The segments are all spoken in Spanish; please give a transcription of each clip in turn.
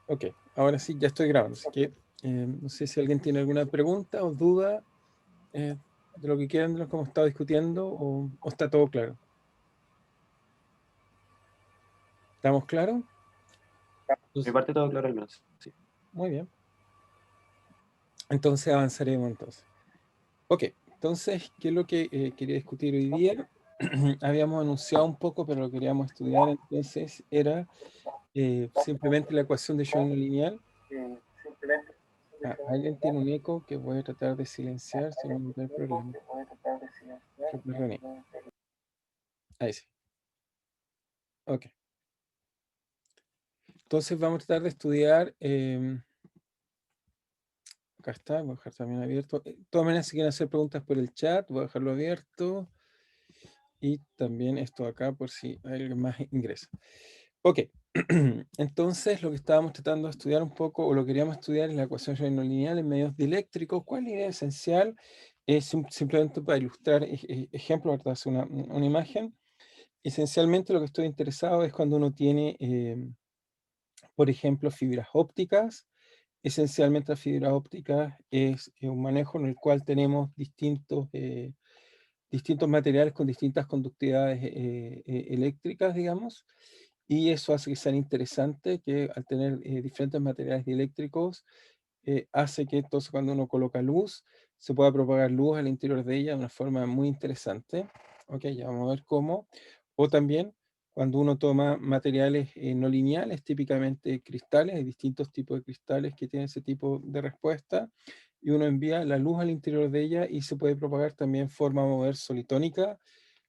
Ok, ahora sí, ya estoy grabando, así que no sé si alguien tiene alguna pregunta o duda de lo que quieran, de lo que hemos estado discutiendo, o está todo claro. ¿Estamos claros? Mi Entonces, parte todo claro al menos. Sí. muy bien. Entonces avanzaremos entonces. Ok, entonces, ¿qué es lo que quería discutir hoy día? Habíamos anunciado un poco, pero lo queríamos estudiar, entonces era simplemente la ecuación de Schrödinger lineal. Ah, alguien tiene un eco que voy a tratar de silenciar si no me da el problema. Creo que es René. Ahí sí. Ok. Entonces vamos a tratar de estudiar, acá está, voy a dejar también abierto. De todas maneras, si quieren hacer preguntas por el chat, voy a dejarlo abierto. Y también esto acá por si alguien más ingresa. Ok, entonces lo que estábamos tratando de estudiar un poco, o lo que queríamos estudiar, es la ecuación no lineal en medios dieléctricos. ¿Cuál es la idea esencial? Es simplemente para ilustrar ejemplos, ¿verdad? Hacer una imagen. Esencialmente lo que estoy interesado es cuando uno tiene, por ejemplo, fibras ópticas. Esencialmente la fibra óptica es un manejo en el cual tenemos distintos materiales con distintas conductividades eléctricas, digamos, y eso hace que sea interesante, que al tener diferentes materiales dieléctricos, hace que entonces cuando uno coloca luz, se pueda propagar luz al interior de ella de una forma muy interesante. Ok, ya vamos a ver cómo. O también cuando uno toma materiales no lineales, típicamente cristales, hay distintos tipos de cristales que tienen ese tipo de respuesta, y uno envía la luz al interior de ella y se puede propagar también forma mover solitónica,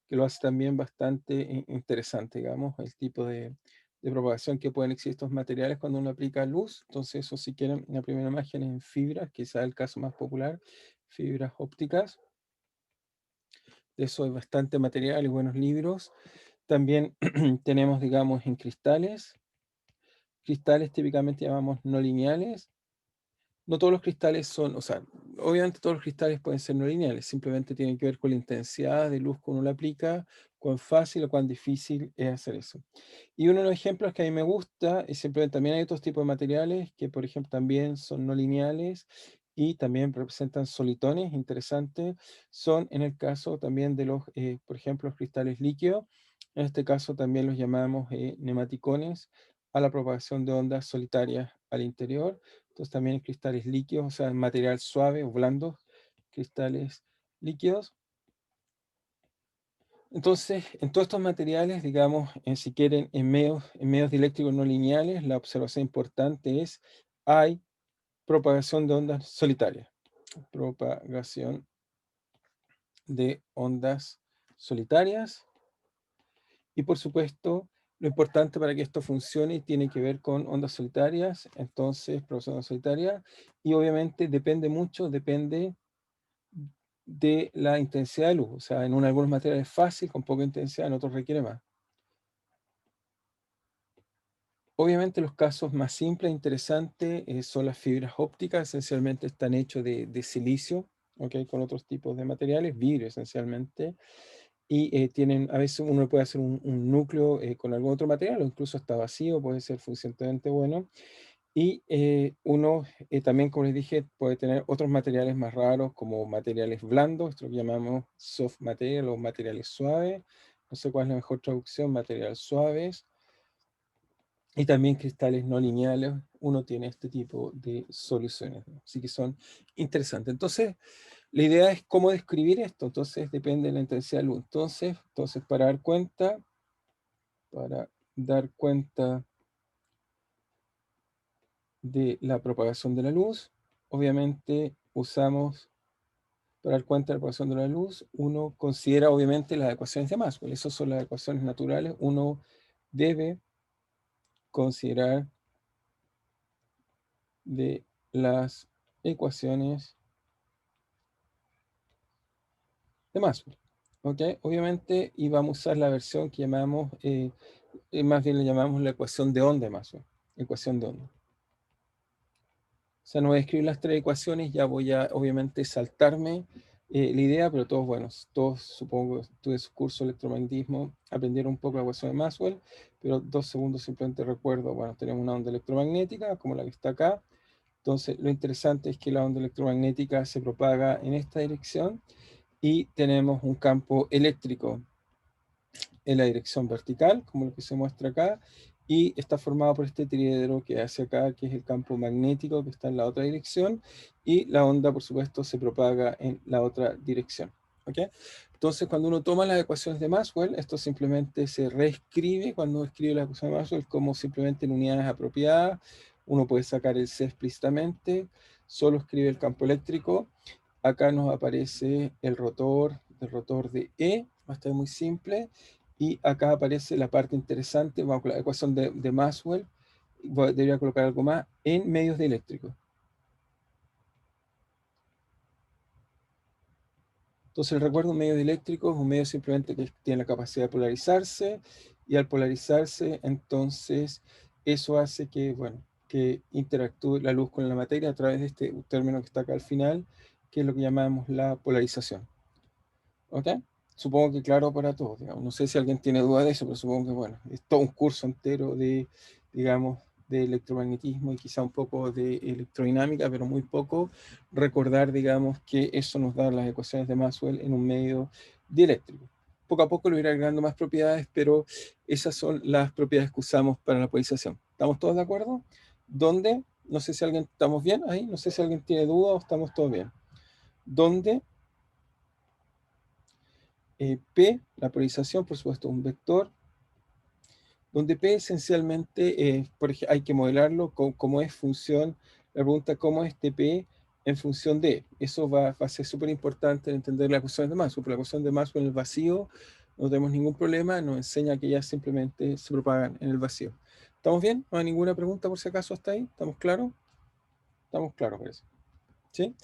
que lo hace también bastante interesante, digamos, el tipo de propagación que pueden existir estos materiales cuando uno aplica luz. Entonces, eso si quieren, la primera imagen es en fibras, quizá el caso más popular, fibras ópticas. De eso hay bastante material y buenos libros. También tenemos, digamos, en cristales. Cristales típicamente llamamos no lineales. No todos los cristales son, o sea, obviamente todos los cristales pueden ser no lineales, simplemente tienen que ver con la intensidad de luz que uno le aplica, cuán fácil o cuán difícil es hacer eso. Y uno de los ejemplos que a mí me gusta es simplemente también hay otros tipos de materiales que, por ejemplo, también son no lineales y también representan solitones, interesantes. Son en el caso también de los, por ejemplo, los cristales líquidos. En este caso también los llamamos nematicones a la propagación de ondas solitarias al interior. Entonces también cristales líquidos, o sea, material suave o blando, cristales líquidos. Entonces, en todos estos materiales, digamos, si quieren, en medios dieléctricos no lineales, la observación importante es, hay propagación de ondas solitarias. Propagación de ondas solitarias. Y por supuesto, lo importante para que esto funcione tiene que ver con ondas solitarias, entonces, propagación de ondas solitarias, y obviamente depende de la intensidad de luz. O sea, en algunos materiales es fácil, con poca intensidad, en otros requiere más. Obviamente los casos más simples e interesantes son las fibras ópticas, esencialmente están hechos de silicio, ¿ok? Con otros tipos de materiales, vidrio esencialmente, y tienen, a veces uno puede hacer un núcleo con algún otro material, o incluso está vacío, puede ser funcionalmente bueno, y uno también, como les dije, puede tener otros materiales más raros, como materiales blandos, esto lo que llamamos soft material o materiales suaves, no sé cuál es la mejor traducción, materiales suaves, y también cristales no lineales, uno tiene este tipo de soluciones, ¿no? Así que son interesantes. Entonces, la idea es cómo describir esto, entonces depende de la intensidad de luz. Entonces para dar cuenta de la propagación de la luz, obviamente usamos, para dar cuenta de la propagación de la luz, uno considera obviamente las ecuaciones de Maxwell, esas son las ecuaciones naturales, uno debe considerar de las ecuaciones de Maxwell. ¿Ok? Obviamente, y vamos a usar la versión que llamamos, más bien le llamamos la ecuación de onda de Maxwell, ecuación de onda. O sea, no voy a escribir las tres ecuaciones, ya voy a obviamente saltarme la idea, pero todos, bueno, todos supongo, tuve su curso de electromagnetismo, aprendieron un poco la ecuación de Maxwell, pero 2 segundos simplemente recuerdo, bueno, tenemos una onda electromagnética, como la que está acá. Entonces, lo interesante es que la onda electromagnética se propaga en esta dirección y tenemos un campo eléctrico en la dirección vertical, como lo que se muestra acá, y está formado por este triedro que hace acá, que es el campo magnético que está en la otra dirección, y la onda, por supuesto, se propaga en la otra dirección. ¿Ok? Entonces, cuando uno toma las ecuaciones de Maxwell, esto simplemente se reescribe cuando uno escribe la ecuación de Maxwell como simplemente en unidades apropiadas. Uno puede sacar el C explícitamente, solo escribe el campo eléctrico. Acá nos aparece el rotor de E, va a estar muy simple, y acá aparece la parte interesante, vamos con la ecuación de Maxwell, debería colocar algo más, en medios dieléctricos. Entonces el recuerdo de un medio dieléctrico es un medio simplemente que tiene la capacidad de polarizarse, y al polarizarse, entonces eso hace que, bueno, que interactúe la luz con la materia a través de este término que está acá al final, que es lo que llamamos la polarización. ¿Ok? Supongo que claro para todos, digamos. No sé si alguien tiene duda de eso, pero supongo que, bueno, es todo un curso entero de, digamos, de electromagnetismo y quizá un poco de electrodinámica, pero muy poco recordar, digamos, que eso nos da las ecuaciones de Maxwell en un medio dieléctrico. Poco a poco lo irá agregando más propiedades, pero esas son las propiedades que usamos para la polarización. ¿Estamos todos de acuerdo? ¿Dónde? No sé si alguien, ¿estamos bien ahí? No sé si alguien tiene duda o estamos todos bien. ¿Dónde? P, la polarización, por supuesto, un vector, donde P esencialmente, hay que modelarlo como es función, la pregunta cómo es este P en función de, eso va a ser súper importante en entender la ecuación de Maxwell, porque la ecuación de Maxwell en el vacío no tenemos ningún problema, nos enseña que ellas simplemente se propagan en el vacío. ¿Estamos bien? ¿No hay ninguna pregunta por si acaso hasta ahí? ¿Estamos claros? Estamos claros por eso. ¿Sí?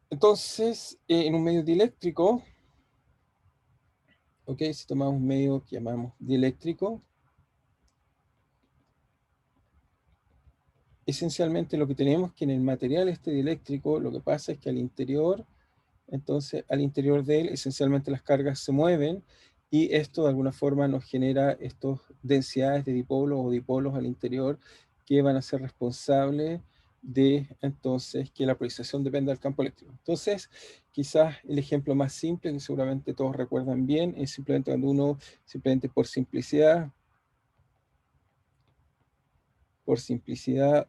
Entonces, en un medio dieléctrico, ok, si tomamos un medio que llamamos dieléctrico, esencialmente lo que tenemos que en el material este dieléctrico, lo que pasa es que al interior, entonces al interior de él, esencialmente las cargas se mueven y esto de alguna forma nos genera estas densidades de dipolos o dipolos al interior que van a ser responsables de entonces que la polarización dependa del campo eléctrico. Entonces, quizás el ejemplo más simple, que seguramente todos recuerdan bien, es simplemente cuando uno, simplemente por simplicidad,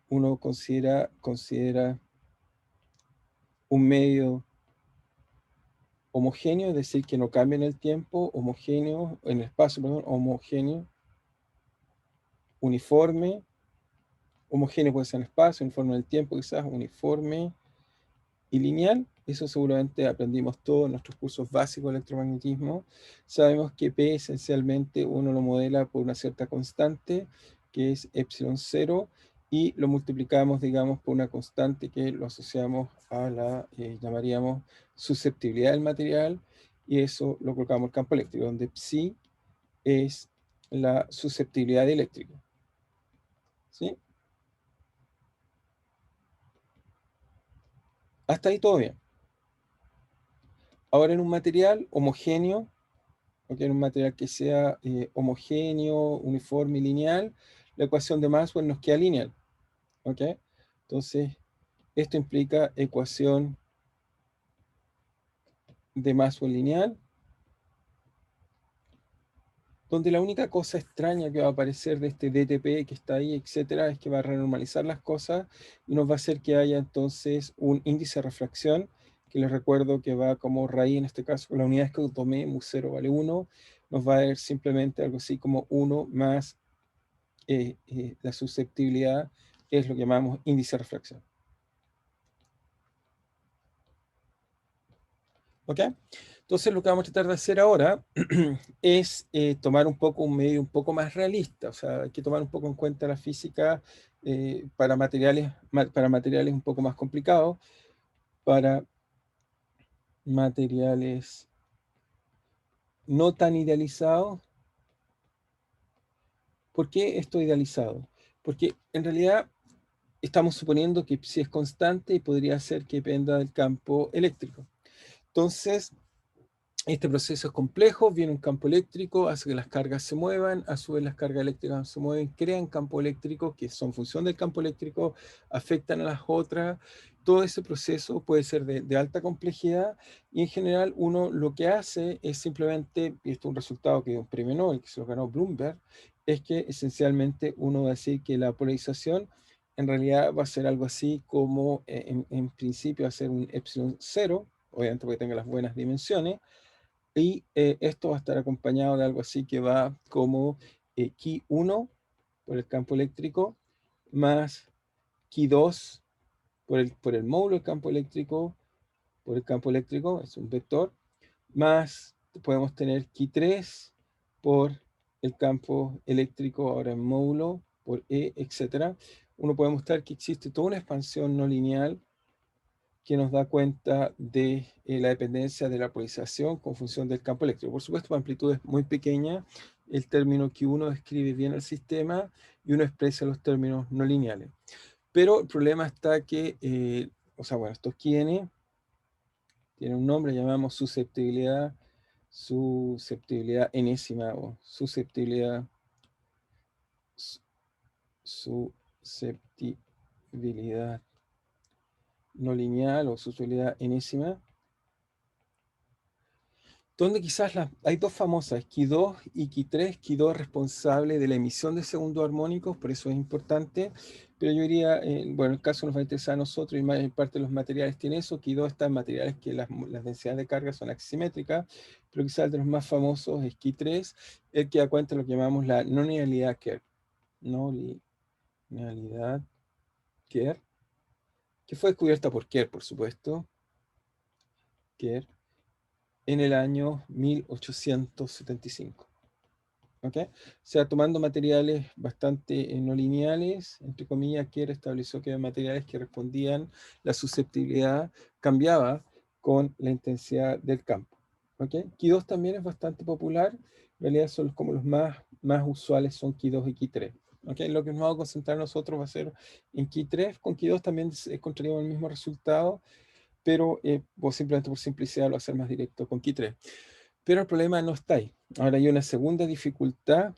uno considera un medio homogéneo, es decir, que no cambia en el tiempo, homogéneo, en el espacio, perdón, homogéneo, uniforme, homogéneo puede ser en el espacio, uniforme en el tiempo, quizás, uniforme y lineal. Eso seguramente aprendimos todos en nuestros cursos básicos de electromagnetismo. Sabemos que P esencialmente uno lo modela por una cierta constante, que es epsilon cero, y lo multiplicamos, digamos, por una constante que lo asociamos a la, llamaríamos, susceptibilidad del material, y eso lo colocamos en el campo eléctrico, donde psi es la susceptibilidad eléctrica. ¿Sí? Hasta ahí todo bien. Ahora en un material homogéneo, en un material que sea homogéneo, uniforme y lineal, la ecuación de Maxwell nos queda lineal. ¿Ok? Entonces, esto implica ecuación de Maxwell lineal, donde la única cosa extraña que va a aparecer de este DTP que está ahí, etcétera, es que va a renormalizar las cosas y nos va a hacer que haya entonces un índice de refracción, que les recuerdo que va como raíz, en este caso, con la unidad que tomé, mu0 vale 1, nos va a dar simplemente algo así como 1 más la susceptibilidad, es lo que llamamos índice de refracción. ¿Ok? Entonces lo que vamos a tratar de hacer ahora es tomar un medio un poco más realista, o sea, hay que tomar un poco en cuenta la física para materiales un poco más complicados, para materiales no tan idealizados. ¿Por qué esto idealizado? Porque en realidad estamos suponiendo que psi es constante y podría ser que dependa del campo eléctrico. Entonces, este proceso es complejo, viene un campo eléctrico, hace que las cargas se muevan, a su vez las cargas eléctricas se mueven, crean campos eléctricos que son función del campo eléctrico, afectan a las otras. Todo ese proceso puede ser de alta complejidad y en general uno lo que hace es simplemente, y esto es un resultado que dio un premio Nobel, que se lo ganó Bloomberg, es que esencialmente uno va a decir que la polarización en realidad va a ser algo así como, en principio va a ser un epsilon cero, obviamente porque tenga las buenas dimensiones, y esto va a estar acompañado de algo así que va como Ki 1 por el campo eléctrico, más Ki 2 por el módulo del campo eléctrico, por el campo eléctrico, es un vector, más podemos tener Ki 3 por el campo eléctrico, ahora en módulo, por E, etc. Uno puede mostrar que existe toda una expansión no lineal que nos da cuenta de la dependencia de la polarización con función del campo eléctrico. Por supuesto, para amplitudes muy pequeñas, el término que uno describe bien el sistema y uno expresa los términos no lineales. Pero el problema está que, o sea, bueno, estos QN tienen un nombre, llamamos susceptibilidad enésima o susceptibilidad no lineal o susceptibilidad enésima, donde quizás hay dos famosas, Ki 2 y Ki 3. Ki 2 es responsable de la emisión de segundos armónicos, por eso es importante, pero yo diría, bueno, el caso nos va a interesar a nosotros y en parte de los materiales tiene eso. Ki 2 está en materiales que las densidades de carga son axisimétricas, pero quizás de los más famosos es Ki 3, el que da cuenta de lo que llamamos la no linealidad Kerr. No linealidad Kerr, que fue descubierta por Kerr, por supuesto, Kerr, en el año 1875. ¿Ok? O sea, tomando materiales bastante no lineales, entre comillas, Kerr estableció que eran materiales que respondían, la susceptibilidad cambiaba con la intensidad del campo. ¿Ok? Ki 2 también es bastante popular, en realidad son como los más usuales son Ki 2 y Ki 3. ¿Ok? Lo que nos vamos a concentrar nosotros va a ser en Ki 3, con Ki 2 también encontraríamos el mismo resultado, pero simplemente por simplicidad lo voy a hacer más directo con Ki 3. Pero el problema no está ahí. Ahora hay una segunda dificultad,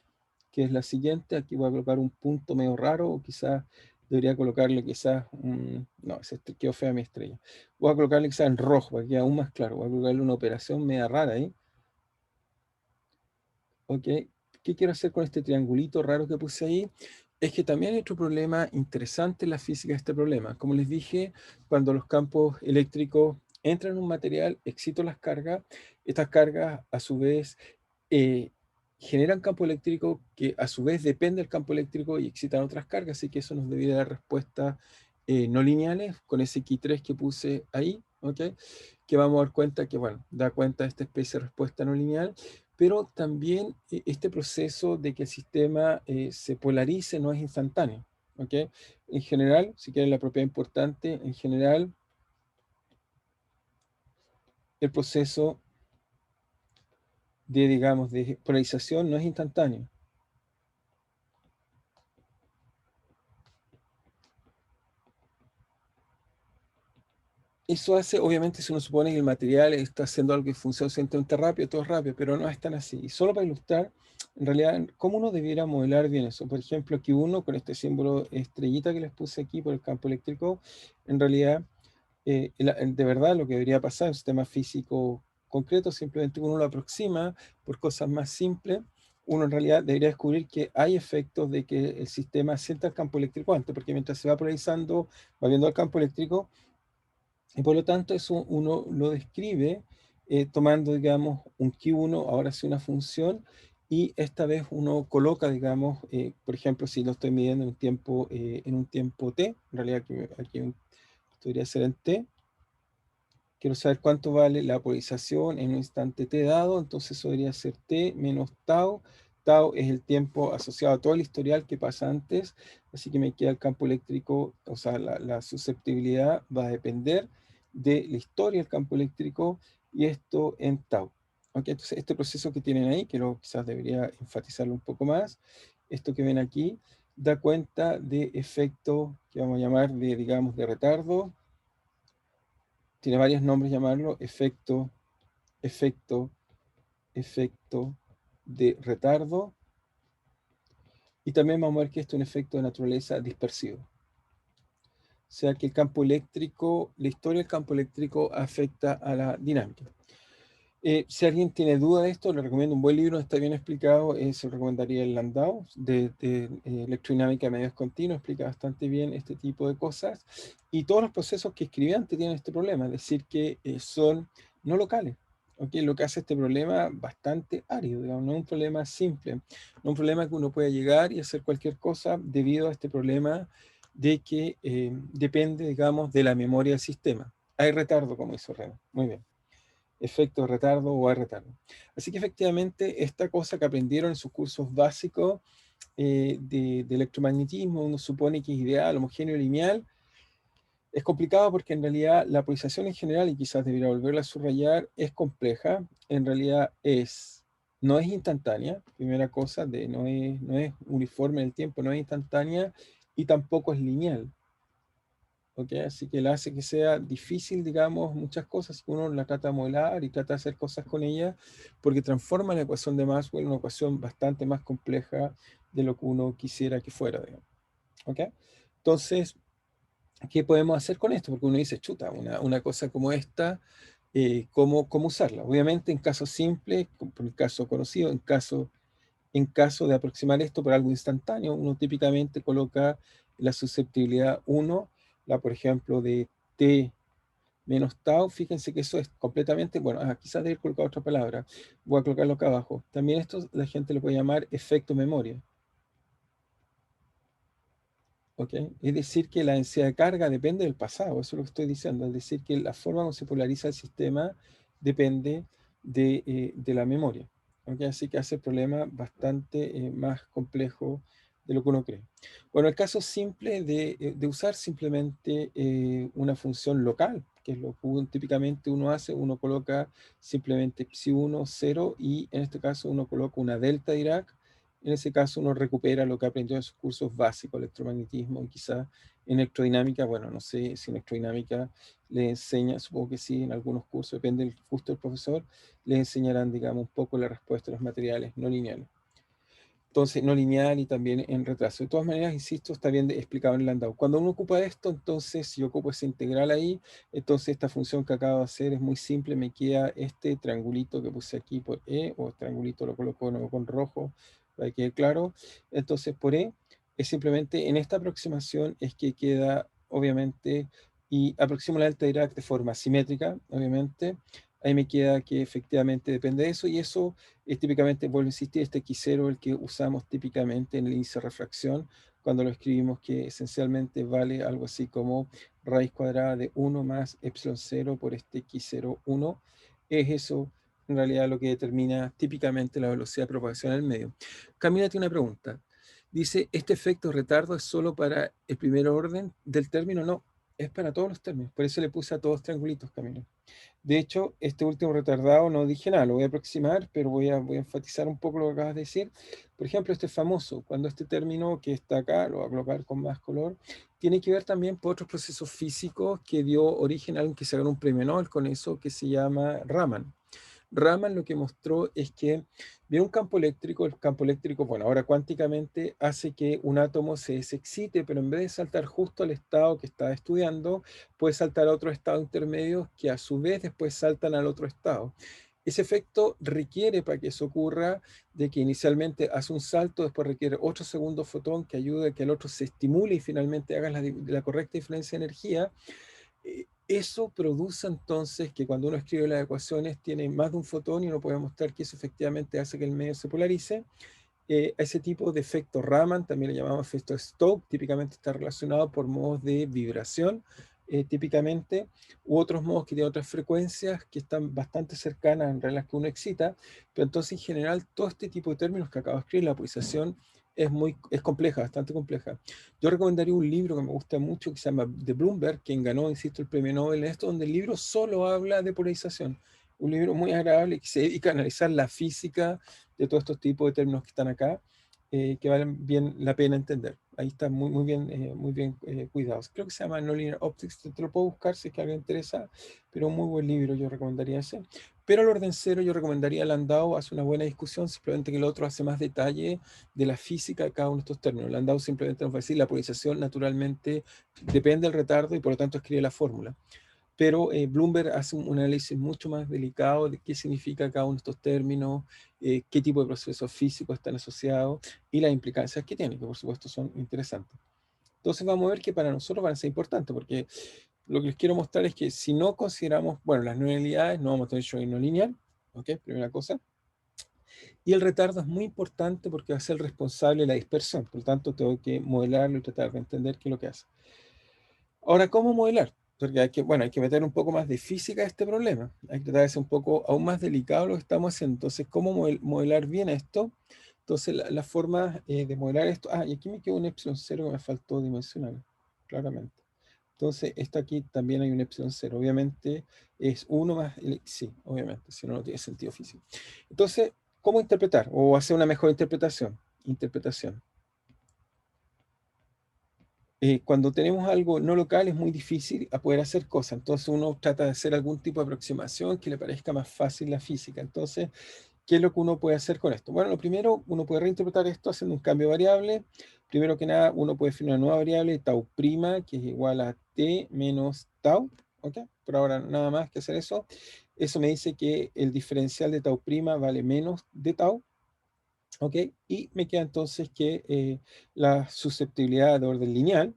que es la siguiente. Aquí voy a colocar un punto medio raro, o quizás debería colocarle quizás, no, quedó fea mi estrella. Voy a colocarle quizás en rojo, para que quede aún más claro. Voy a colocarle una operación media rara ahí. ¿Ok? ¿Qué quiero hacer con este triangulito raro que puse ahí? Es que también hay otro problema interesante en la física de este problema. Como les dije, cuando los campos eléctricos entran en un material, excito las cargas. Estas cargas, a su vez, eh, generan campo eléctrico que a su vez depende del campo eléctrico y excitan otras cargas, así que eso nos debería dar respuestas no lineales con ese Ki 3 que puse ahí, ¿ok? Que vamos a dar cuenta que, bueno, da cuenta de esta especie de respuesta no lineal, pero también este proceso de que el sistema se polarice no es instantáneo, ¿ok? En general, si quieren la propiedad importante, en general, el proceso de, digamos, de polarización no es instantáneo. Eso hace, obviamente, si uno supone que el material está haciendo algo que funciona suficientemente rápido, todo es rápido, pero no es tan así. Y solo para ilustrar, en realidad, cómo uno debiera modelar bien eso. Por ejemplo, aquí uno, con este símbolo estrellita que les puse aquí por el campo eléctrico, en realidad, de verdad, lo que debería pasar en un sistema físico concreto, simplemente uno lo aproxima por cosas más simples. Uno en realidad debería descubrir que hay efectos de que el sistema sienta el campo eléctrico antes, porque mientras se va polarizando, va viendo el campo eléctrico, y por lo tanto, eso uno lo describe tomando, digamos, un Q1, ahora sí una función, y esta vez uno coloca, digamos, por ejemplo, si lo estoy midiendo en un tiempo t, en realidad aquí esto debería ser en t, quiero saber cuánto vale la polarización en un instante t dado, entonces eso debería ser t menos tau. Tau es el tiempo asociado a todo el historial que pasa antes, así que me queda el campo eléctrico, o sea, la susceptibilidad va a depender de la historia del campo eléctrico y esto en tau. ¿Ok? Entonces, este proceso que tienen ahí, que quizás debería enfatizarlo un poco más, esto que ven aquí, da cuenta de efectos que vamos a llamar de, digamos, de retardo tiene varios nombres llamarlo, efecto, efecto, efecto de retardo, y también vamos a ver que esto es un efecto de naturaleza dispersivo. O sea que el campo eléctrico, la historia del campo eléctrico afecta a la dinámica. Si alguien tiene duda de esto, le recomiendo un buen libro, está bien explicado, se recomendaría el Landau, de electrodinámica de medios continuos, explica bastante bien este tipo de cosas, y todos los procesos que escribí antes tienen este problema, es decir, que son no locales. ¿Okay? Lo que hace este problema bastante árido, digamos, no es un problema simple, no es un problema que uno pueda llegar y hacer cualquier cosa debido a este problema de que depende, digamos, de la memoria del sistema. Hay retardo, como hizo René. Muy bien. Efecto de retardo o hay retardo. Así que efectivamente esta cosa que aprendieron en sus cursos básicos de electromagnetismo, uno supone que es ideal, homogéneo, lineal, es complicado porque en realidad la polarización en general, y quizás debería volverla a subrayar, es compleja, en realidad no es instantánea, primera cosa, no es uniforme en el tiempo, no es instantánea, y tampoco es lineal. ¿Okay? Así que él hace que sea difícil, digamos, muchas cosas, uno la trata de modelar y trata de hacer cosas con ella, porque transforma la ecuación de Maxwell en una ecuación bastante más compleja de lo que uno quisiera que fuera, digamos. ¿Okay? Entonces, ¿qué podemos hacer con esto? Porque uno dice, chuta, una cosa como esta, ¿cómo usarla? Obviamente en casos simples, por el caso conocido, en caso de aproximar esto por algo instantáneo, uno típicamente coloca la susceptibilidad 1, la por ejemplo de T menos tau, fíjense que eso es completamente, bueno, quizás debe colocar otra palabra, voy a colocarlo acá abajo. También esto la gente lo puede llamar efecto memoria. ¿Okay? Es decir, que la densidad de carga depende del pasado, eso es lo que estoy diciendo, es decir, que la forma como se polariza el sistema depende de la memoria. ¿Okay? Así que hace el problema bastante más complejo de lo que uno cree. Bueno, el caso simple de usar simplemente una función local, que es lo que típicamente uno hace, uno coloca simplemente psi1, 0, y en este caso uno coloca una delta Dirac. En ese caso uno recupera lo que aprendió en sus cursos básicos, electromagnetismo y quizás en electrodinámica, bueno, no sé si en electrodinámica le enseña, supongo que sí, en algunos cursos, depende del gusto del profesor, le enseñarán, digamos, un poco la respuesta a los materiales no lineales. Entonces, no lineal y también en retraso. De todas maneras, insisto, está bien explicado en el Landau. Cuando uno ocupa esto, entonces, si yo ocupo esa integral ahí, entonces esta función que acabo de hacer es muy simple, me queda este triangulito que puse aquí por E, o triangulito lo coloco de nuevo con rojo, para que quede claro. Entonces, por E, es simplemente en esta aproximación es que queda, obviamente, y aproximo la delta Dirac de forma simétrica, obviamente. Ahí me queda que efectivamente depende de eso, y eso es típicamente, vuelvo a insistir, este X0, el que usamos típicamente en el índice de refracción, cuando lo escribimos, que esencialmente vale algo así como raíz cuadrada de 1 más epsilon 0 por este X0, 1. Es eso, en realidad, lo que determina típicamente la velocidad de propagación en el medio. Camila tiene una pregunta. Dice, ¿este efecto de retardo es solo para el primer orden del término? No, es para todos los términos. Por eso le puse a todos triangulitos, Camila. De hecho, este último retardado no dije nada, lo voy a aproximar, pero voy a enfatizar un poco lo que acabas de decir. Por ejemplo, este famoso, cuando este término que está acá, lo voy a colocar con más color, tiene que ver también por otros procesos físicos que dio origen a alguien que se ganó un premio Nobel con eso, que se llama Raman. Raman lo que mostró es que viene un campo eléctrico, el campo eléctrico, bueno, ahora cuánticamente hace que un átomo se desexcite, pero en vez de saltar justo al estado que está estudiando, puede saltar a otro estado intermedio que a su vez después saltan al otro estado. Ese efecto requiere, para que eso ocurra, de que inicialmente hace un salto, después requiere otro segundo fotón que ayude a que el otro se estimule y finalmente haga la correcta diferencia de energía. Eso produce entonces que cuando uno escribe las ecuaciones tiene más de un fotón, y uno puede mostrar que eso efectivamente hace que el medio se polarice. Ese tipo de efecto Raman, también le llamamos efecto Stokes, típicamente está relacionado por modos de vibración, típicamente, u otros modos que tienen otras frecuencias que están bastante cercanas en las que uno excita, pero entonces en general todo este tipo de términos que acabo de escribir, la polarización es compleja, bastante compleja. Yo recomendaría un libro que me gusta mucho que se llama The Bloomberg, quien ganó, insisto, el premio Nobel en esto, donde el libro solo habla de polarización. Un libro muy agradable que se dedica a analizar la física de todos estos tipos de términos que están acá, que valen bien la pena entender. ahí está muy bien cuidados. Creo que se llama Nonlinear Optics, te lo puedo buscar si es que a alguien interesa, pero un muy buen libro, yo recomendaría ese. Pero al orden cero yo recomendaría Landau, hace una buena discusión, simplemente que el otro hace más detalle de la física de cada uno de estos términos. Landau simplemente nos va a decir la polarización naturalmente depende del retardo y por lo tanto escribe la fórmula. Pero Bloomberg hace un análisis mucho más delicado de qué significa cada uno de estos términos, qué tipo de procesos físicos están asociados y las implicancias que tienen, que por supuesto son interesantes. Entonces vamos a ver que para nosotros van a ser importantes, porque lo que les quiero mostrar es que si no consideramos, bueno, las no linealidades, no vamos a tener shocking no lineal, ¿ok? Primera cosa. Y el retardo es muy importante porque va a ser el responsable de la dispersión, por lo tanto tengo que modelarlo y tratar de entender qué es lo que hace. Ahora, ¿cómo modelar? Porque hay que meter un poco más de física a este problema. Hay que tratar de ser un poco aún más delicado lo que estamos haciendo. Entonces, ¿cómo modelar bien esto? Entonces, la forma de modelar esto... Ah, y aquí me quedó un epsilon cero que me faltó dimensionar, claramente. Entonces, esta aquí también hay un epsilon cero. Obviamente es uno más... Sí, obviamente, si no, no tiene sentido físico. Entonces, ¿cómo interpretar? O hacer una mejor interpretación. Interpretación. Cuando tenemos algo no local es muy difícil a poder hacer cosas, entonces uno trata de hacer algún tipo de aproximación que le parezca más fácil la física. Entonces, ¿qué es lo que uno puede hacer con esto? Bueno, lo primero, uno puede reinterpretar esto haciendo un cambio de variable. Primero que nada, uno puede definir una nueva variable, tau prima, que es igual a t menos tau, ¿ok? Por ahora nada más que hacer eso. Eso me dice que el diferencial de tau prima vale menos de tau, ¿ok? Y me queda entonces que la susceptibilidad de orden lineal,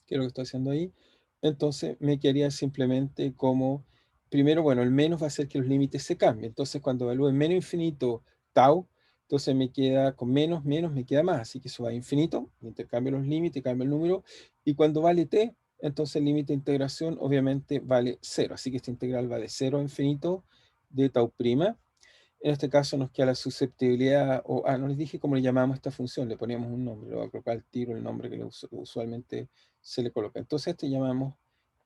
que es lo que estoy haciendo ahí, entonces me quedaría simplemente como, primero, bueno, el menos va a hacer que los límites se cambien. Entonces, cuando evalúe menos infinito tau, entonces me queda con menos, me queda más. Así que eso va a infinito, intercambio los límites, cambio el número. Y cuando vale t, entonces el límite de integración obviamente vale 0. Así que esta integral va de 0 a infinito de tau prima. En este caso nos queda la susceptibilidad, no les dije cómo le llamamos a esta función, le poníamos un nombre, le voy a colocar al tiro el nombre que usualmente se le coloca. Entonces este llamamos,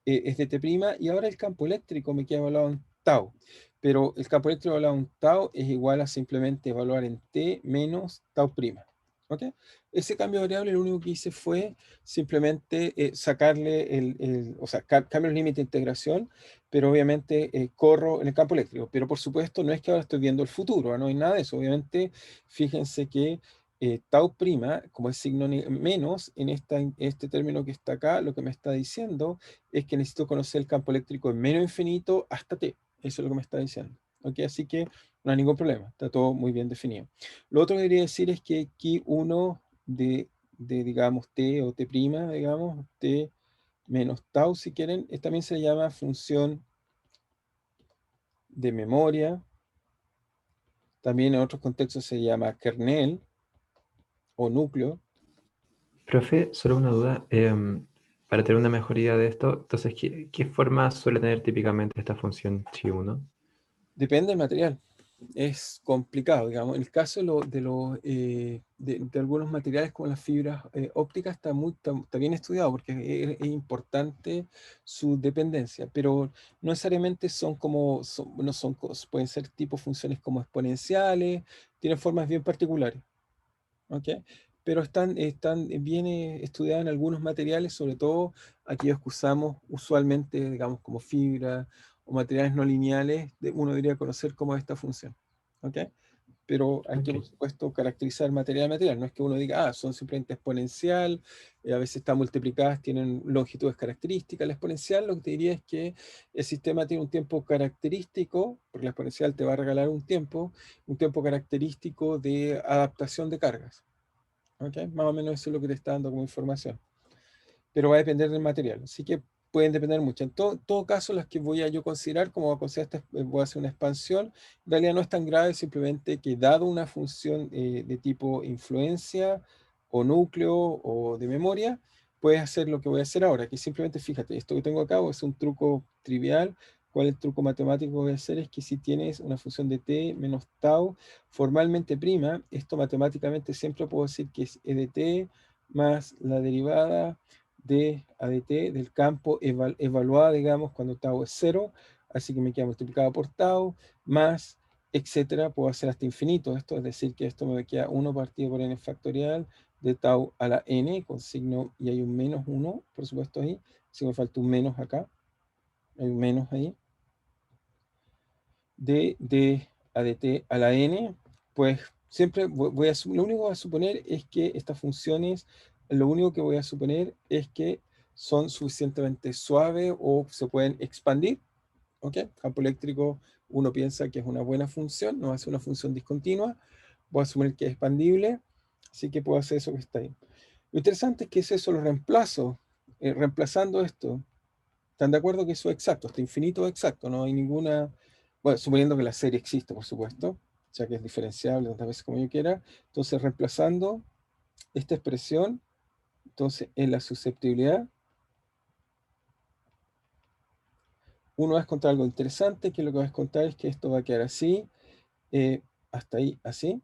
es de T', y ahora el campo eléctrico me queda evaluado en tau, pero el campo eléctrico evaluado en tau es igual a simplemente evaluar en T menos tau prima. ¿Ok? Ese cambio de variable lo único que hice fue simplemente sacarle o sea, cambio el límite de integración, pero obviamente corro en el campo eléctrico. Pero por supuesto no es que ahora estoy viendo el futuro, no hay nada de eso. Obviamente, fíjense que tau prima, como es signo menos, en este término que está acá, lo que me está diciendo es que necesito conocer el campo eléctrico en menos infinito hasta t. Eso es lo que me está diciendo. ¿Ok? Así que no hay ningún problema, está todo muy bien definido. Lo otro que quería decir es que aquí uno digamos, t o t', digamos, t menos tau, si quieren, también se llama función de memoria. También en otros contextos se llama kernel o núcleo. Profe, solo una duda. Para tener una mejor idea de esto, entonces, ¿qué forma suele tener típicamente esta función chi1? Depende del material. Es complicado, digamos. El caso de algunos materiales como las fibras ópticas está bien estudiado porque es importante su dependencia, pero no necesariamente no son, pueden ser tipo funciones como exponenciales, tienen formas bien particulares. ¿Ok? Pero están bien estudiadas en algunos materiales, sobre todo aquellos que usamos usualmente, digamos, como fibra o materiales no lineales, uno debería conocer cómo es esta función. ¿Ok? Pero hay que, Ok, por supuesto, caracterizar material a material. No es que uno diga, son simplemente exponencial, a veces están multiplicadas, tienen longitudes características. La exponencial lo que te diría es que el sistema tiene un tiempo característico, porque la exponencial te va a regalar un tiempo característico de adaptación de cargas. ¿Ok? Más o menos eso es lo que te está dando como información. Pero va a depender del material. Así que pueden depender mucho. En todo caso, las que voy a yo considerar, como voy a considerar voy a hacer una expansión, en realidad no es tan grave, simplemente que dado una función de tipo influencia o núcleo o de memoria, puedes hacer lo que voy a hacer ahora, que simplemente fíjate, esto que tengo acá es un truco trivial. ¿Cuál es el truco matemático que voy a hacer? Es que si tienes una función de t menos tau formalmente prima, esto matemáticamente siempre puedo decir que es e de t más la derivada de ADT del campo evaluada, digamos, cuando tau es 0, así que me queda multiplicado por tau, más, etcétera, puedo hacer hasta infinito esto, es decir, que esto me queda 1 partido por n factorial, de tau a la n con signo, y hay un menos 1, por supuesto ahí, si me falta un menos acá, hay un menos ahí, de d a dt a la n, pues siempre voy a, lo único que voy a suponer es que estas funciones, lo único que voy a suponer es que son suficientemente suaves o se pueden expandir, ¿ok? Campo eléctrico, uno piensa que es una buena función, no hace una función discontinua, voy a asumir que es expandible, así que puedo hacer eso que está ahí. Lo interesante es que es eso, lo reemplazo, reemplazando esto. ¿Están de acuerdo que eso es exacto? Este infinito es exacto, no hay ninguna, bueno, suponiendo que la serie existe, por supuesto, ya que es diferenciable tantas veces como yo quiera. Entonces, reemplazando esta expresión, entonces en la susceptibilidad, uno va a contar algo interesante, que lo que va a contar es que esto va a quedar así, hasta ahí, así.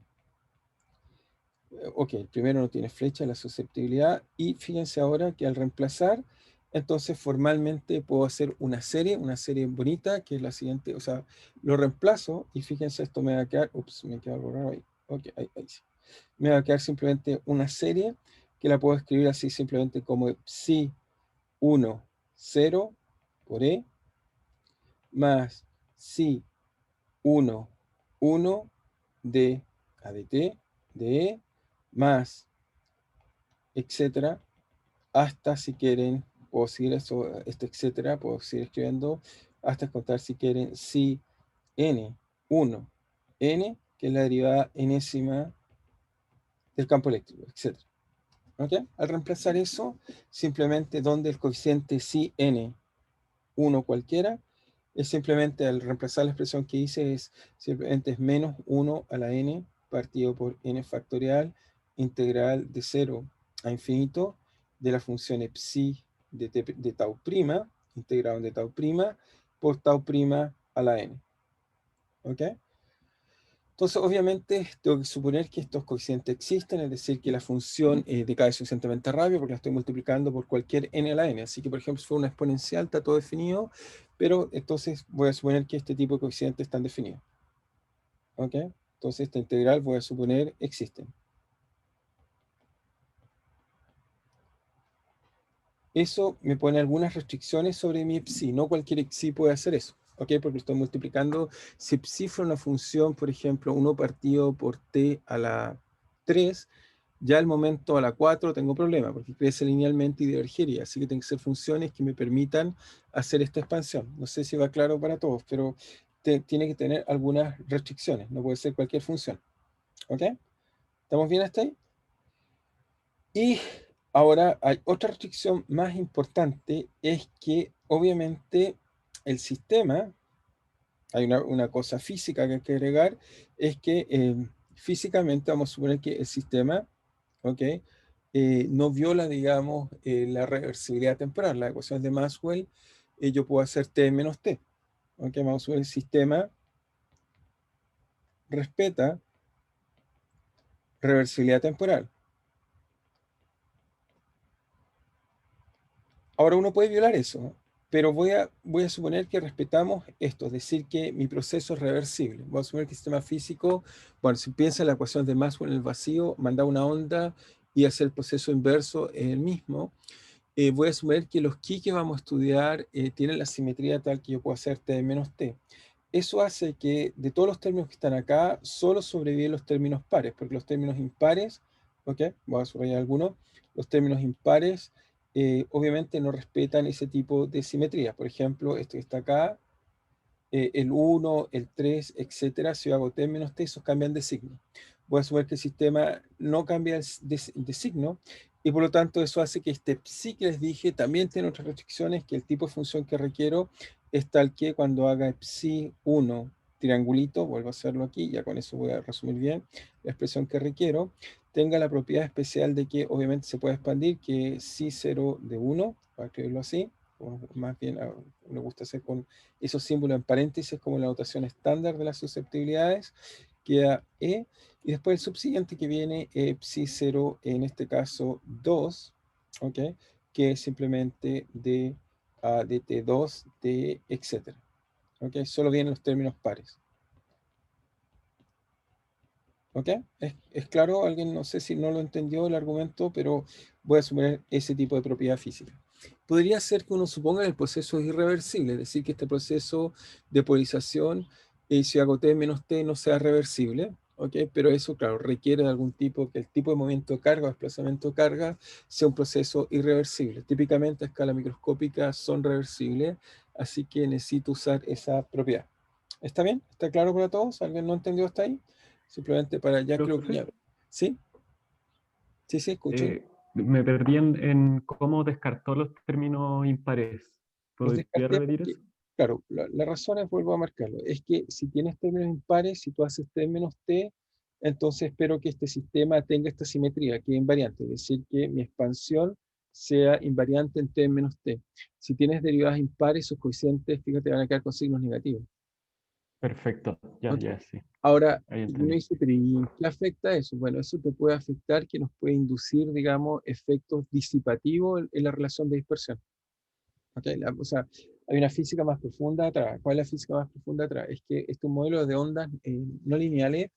Ok, primero no tiene flecha la susceptibilidad, y fíjense ahora que al reemplazar, entonces formalmente puedo hacer una serie bonita, que es la siguiente, o sea, lo reemplazo, y fíjense, esto me va a quedar, ups, me queda algo raro ahí, ok, ahí sí. Me va a quedar simplemente una serie, que la puedo escribir así simplemente como psi 1, 0, por e, más psi 1, 1, d a dt, de e, más etcétera, hasta si quieren, puedo seguir eso, etcétera, puedo seguir escribiendo, hasta contar si quieren, si n, 1, n, que es la derivada enésima del campo eléctrico, etcétera. ¿Ok? Al reemplazar eso, simplemente donde el coeficiente si n, 1 cualquiera, es simplemente al reemplazar la expresión que hice, es simplemente es menos 1 a la n partido por n factorial integral de 0 a infinito de la función psi de tau prima, integrado de tau prima, por tau prima a la n. ¿Ok? Entonces, obviamente, tengo que suponer que estos coeficientes existen, es decir, que la función decae suficientemente rápido porque la estoy multiplicando por cualquier n a la n. Así que, por ejemplo, si fuera una exponencial, está todo definido, pero entonces voy a suponer que este tipo de coeficientes están definidos. ¿Ok? Entonces, esta integral voy a suponer existen. Eso me pone algunas restricciones sobre mi psi. No cualquier psi puede hacer eso. ¿Ok? Porque estoy multiplicando. Si psi fuera una función, por ejemplo, 1 partido por t a la 3, ya al momento a la 4 tengo problema, porque crece linealmente y divergería. Así que tienen que ser funciones que me permitan hacer esta expansión. No sé si va claro para todos, pero tiene que tener algunas restricciones. No puede ser cualquier función. ¿Ok? ¿Estamos bien hasta ahí? Y ahora hay otra restricción más importante, es que obviamente el sistema, hay una cosa física que hay que agregar, es que físicamente vamos a suponer que el sistema, ¿ok? No viola, digamos, la reversibilidad temporal, la ecuación de Maxwell, yo puedo hacer t menos t, ¿ok? Vamos a suponer el sistema respeta reversibilidad temporal. Ahora uno puede violar eso, ¿no? Pero voy a suponer que respetamos esto, es decir, que mi proceso es reversible. Voy a suponer que el sistema físico, bueno, si piensa en la ecuación de Maxwell en el vacío, manda una onda y hacer el proceso inverso en el mismo. Voy a asumir que los ki que vamos a estudiar tienen la simetría tal que yo puedo hacer t menos t. Eso hace que de todos los términos que están acá, solo sobreviven los términos pares, porque los términos impares, ¿ok? Voy a subrayar algunos, los términos impares obviamente no respetan ese tipo de simetría. Por ejemplo, esto que está acá, el 1, el 3, etcétera, si yo hago t menos t, esos cambian de signo. Voy a asumir que el sistema no cambia de signo, y por lo tanto eso hace que este psi que les dije también tiene otras restricciones, que el tipo de función que requiero es tal que cuando haga psi 1 triangulito, vuelvo a hacerlo aquí, ya con eso voy a resumir bien la expresión que requiero, tenga la propiedad especial de que obviamente se puede expandir, que psi 0 de 1, para escribirlo así, o más bien me gusta hacer con esos símbolos en paréntesis como la notación estándar de las susceptibilidades, queda E, y después el subsiguiente que viene, psi 0, en este caso 2, ¿ok? Que es simplemente de dt2, de etcétera. ¿Ok? Solo vienen los términos pares. ¿Ok? Es claro, alguien no sé si no lo entendió el argumento, pero voy a asumir ese tipo de propiedad física. Podría ser que uno suponga que el proceso es irreversible, es decir, que este proceso de polarización, si hago t menos t, no sea reversible, ¿ok? Pero eso, claro, requiere de algún tipo, que el tipo de movimiento de carga o desplazamiento de carga sea un proceso irreversible. Típicamente a escala microscópica son reversibles, así que necesito usar esa propiedad. ¿Está bien? ¿Está claro para todos? ¿Alguien no entendió hasta ahí? Simplemente para, ya creo que Profe, ya. ¿Sí? Sí, sí, escucho. me perdí en cómo descartó los términos impares. Los ¿Podría descarté repetir porque, eso? claro, la razón es, vuelvo a marcarlo, es que si tienes términos impares, si tú haces t menos t, entonces espero que este sistema tenga esta simetría, que es invariante, es decir, que mi expansión sea invariante en t menos t. Si tienes derivadas impares, sus coeficientes, fíjate, van a quedar con signos negativos. Perfecto, ya, ¿Ok? ya, sí, Ahora, ahí y uno entendí. dice, pero ¿y en qué afecta eso? Bueno, eso te puede afectar, que nos puede inducir, digamos, efectos disipativos en la relación de dispersión. ¿Ok? O sea, hay una física más profunda atrás. ¿Cuál es la física más profunda atrás? Es que este modelo de ondas no lineales,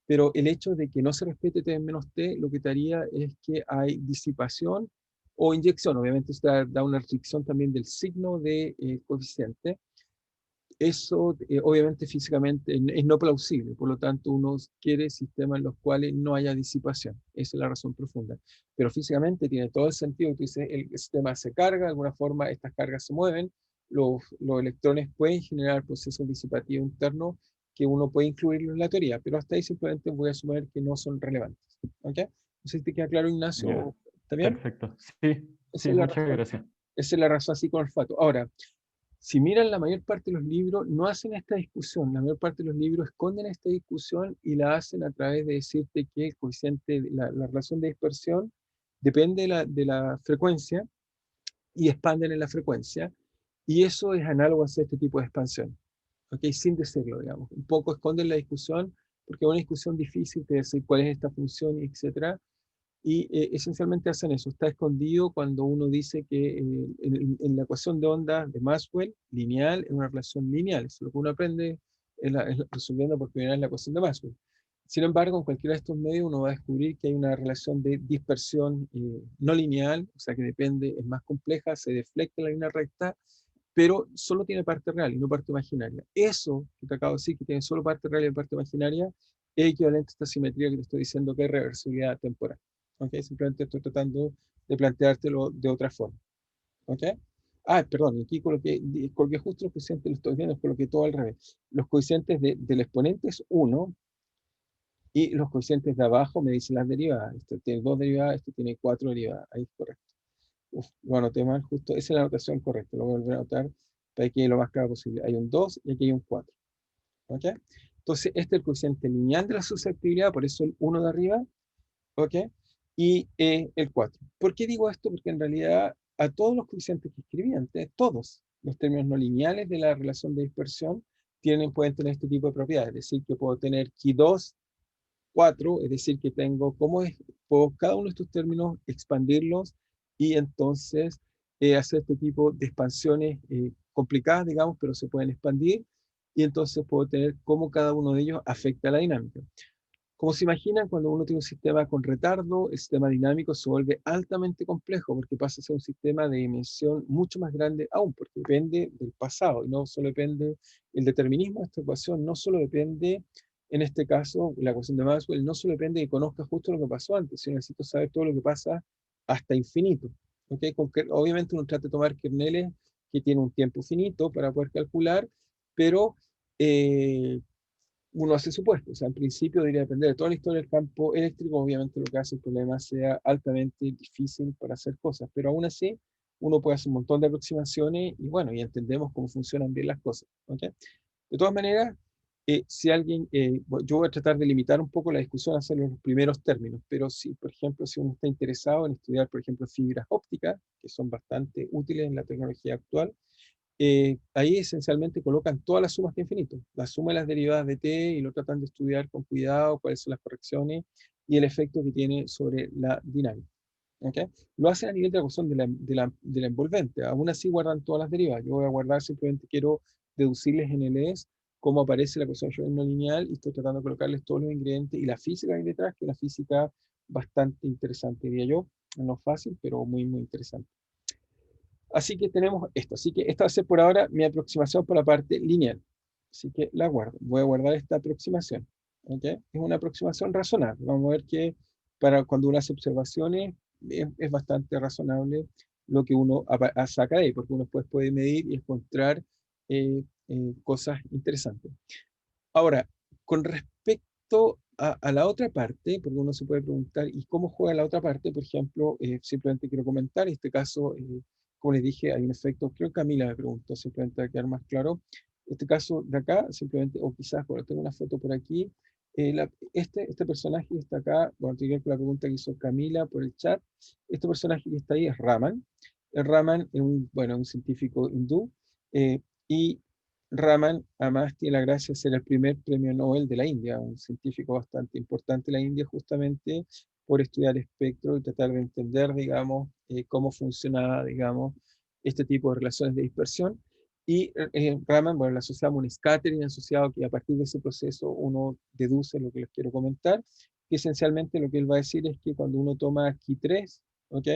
pero el hecho de que no se respete t menos t, lo que te haría es que hay disipación o inyección. Obviamente, esto da una restricción también del signo de coeficiente. Eso, obviamente, físicamente es no plausible. Por lo tanto, uno quiere sistemas en los cuales no haya disipación. Esa es la razón profunda. Pero físicamente tiene todo el sentido. Tú dices, el sistema se carga, de alguna forma estas cargas se mueven, los electrones pueden generar procesos disipativos internos que uno puede incluirlo en la teoría, pero hasta ahí simplemente voy a asumir que no son relevantes. ¿Ok? No sé si te queda claro, Ya, Ignacio. ¿Está bien? perfecto. Sí, Esa sí, es la muchas razón. gracias. Esa es la razón así con olfato. Ahora, si miran la mayor parte de los libros, no hacen esta discusión. La mayor parte de los libros esconden esta discusión y la hacen a través de decirte que el coeficiente, la relación de dispersión depende de la frecuencia y expanden en la frecuencia. Y eso es análogo a hacer este tipo de expansión. ¿Ok? Sin decirlo, digamos. Un poco esconden la discusión porque es una discusión difícil de decir cuál es esta función, etcétera, y esencialmente hacen eso. Está escondido cuando uno dice que en la ecuación de ondas de Maxwell, lineal es una relación lineal. Eso es lo que uno aprende resolviendo por primera vez la ecuación de Maxwell. Sin embargo, en cualquiera de estos medios uno va a descubrir que hay una relación de dispersión no lineal, o sea que depende, es más compleja, se deflecta en la línea recta, pero solo tiene parte real y no parte imaginaria. Eso que te acabo de decir, que tiene solo parte real y parte imaginaria, es equivalente a esta simetría que te estoy diciendo que es reversibilidad temporal. ¿Ok? Simplemente estoy tratando de planteártelo de otra forma. ¿Ok? Ah, perdón, aquí coloqué justo los coeficientes, lo estoy viendo, coloqué todo al revés. Los coeficientes del exponente es 1 y los coeficientes de abajo me dicen las derivadas. Esto tiene 2 derivadas, esto tiene 4 derivadas. Ahí es correcto. Uf, lo anoté mal, justo. Esa es la anotación correcta. Lo voy a volver a anotar para que quede lo más claro posible. Hay un 2 y aquí hay un 4. ¿Ok? Entonces, este es el coeficiente lineal de la susceptibilidad, por eso el 1 de arriba. ¿Ok? Y el 4. ¿Por qué digo esto? Porque en realidad a todos los coeficientes que escribí antes, todos los términos no lineales de la relación de dispersión pueden tener este tipo de propiedades. Es decir, que puedo tener Ki2, 4, es decir, que tengo, puedo cada uno de estos términos expandirlos y entonces hacer este tipo de expansiones complicadas, digamos, pero se pueden expandir y entonces puedo tener cómo cada uno de ellos afecta a la dinámica. Como se imaginan, cuando uno tiene un sistema con retardo, el sistema dinámico se vuelve altamente complejo porque pasa a ser un sistema de dimensión mucho más grande aún, porque depende del pasado y no solo depende el determinismo de esta ecuación, no solo depende, en este caso, la ecuación de Maxwell, no solo depende de que conozca justo lo que pasó antes, sino necesito saber todo lo que pasa hasta infinito. ¿Ok? Obviamente uno trata de tomar kerneles que tienen un tiempo finito para poder calcular, pero eh, uno hace supuestos. O sea, en principio debería depender de toda la historia del campo eléctrico. Obviamente lo que hace el problema sea altamente difícil para hacer cosas, pero aún así uno puede hacer un montón de aproximaciones y bueno, y entendemos cómo funcionan bien las cosas. ¿Ok? De todas maneras, si alguien, yo voy a tratar de limitar un poco la discusión a hacer los primeros términos, pero si, por ejemplo, si uno está interesado en estudiar, por ejemplo, fibras ópticas, que son bastante útiles en la tecnología actual, ahí esencialmente colocan todas las sumas de infinito, la suma de las derivadas de t y lo tratan de estudiar con cuidado, cuáles son las correcciones y el efecto que tiene sobre la dinámica. ¿Ok? Lo hacen a nivel de la ecuación de la envolvente, aún así guardan todas las derivadas. Yo voy a guardar, simplemente quiero deducirles en LEs cómo aparece la ecuación no lineal, y estoy tratando de colocarles todos los ingredientes y la física ahí detrás, que es una física bastante interesante, diría yo. No fácil, pero muy, muy interesante. Así que tenemos esto. Así que esta va a ser por ahora mi aproximación por la parte lineal. Así que la guardo. Voy a guardar esta aproximación. ¿Ok? Es una aproximación razonable. Vamos a ver que para cuando uno hace observaciones es bastante razonable lo que uno saca de ahí, porque uno puede medir y encontrar cosas interesantes. Ahora, con respecto a la otra parte, porque uno se puede preguntar, ¿y cómo juega la otra parte? Por ejemplo, simplemente quiero comentar, en este caso, como les dije, hay un efecto, creo que Camila me preguntó, simplemente para quedar más claro, este caso de acá, simplemente, o quizás, bueno, tengo una foto por aquí, este personaje que está acá, bueno, tiene que ver con la pregunta que hizo Camila por el chat, este personaje que está ahí es Raman. El Raman es un científico hindú, y Raman además tiene la gracia de ser el primer premio Nobel de la India, un científico bastante importante en la India, justamente por estudiar espectro y tratar de entender, digamos, cómo funcionaba, digamos, este tipo de relaciones de dispersión. Y Raman, bueno, la asociamos un scattering asociado, que a partir de ese proceso uno deduce lo que les quiero comentar, que esencialmente lo que él va a decir es que cuando uno toma Ki3, ¿ok?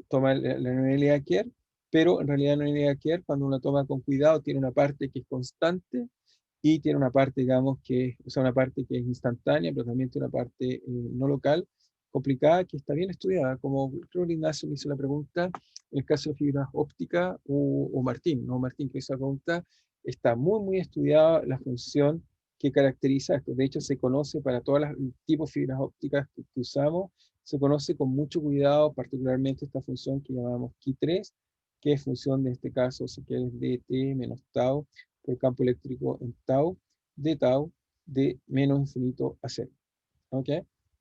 Toma la normalidad Kerr, pero en realidad no hay que ver, cuando uno toma con cuidado, tiene una parte que es constante y tiene una parte, digamos, o sea, una parte que es instantánea, pero también tiene una parte no local, complicada, que está bien estudiada, como creo que Ignacio me hizo la pregunta, en el caso de fibras ópticas, o Martín, ¿no? Martín que hizo la pregunta, está muy, muy estudiada la función que caracteriza esto. De hecho, se conoce para todos los tipos de fibras ópticas que usamos, se conoce con mucho cuidado, particularmente esta función que llamamos Ki3, que es función de este caso, si quieres, de T menos tau, por campo eléctrico en tau de menos infinito a cero. ¿Ok?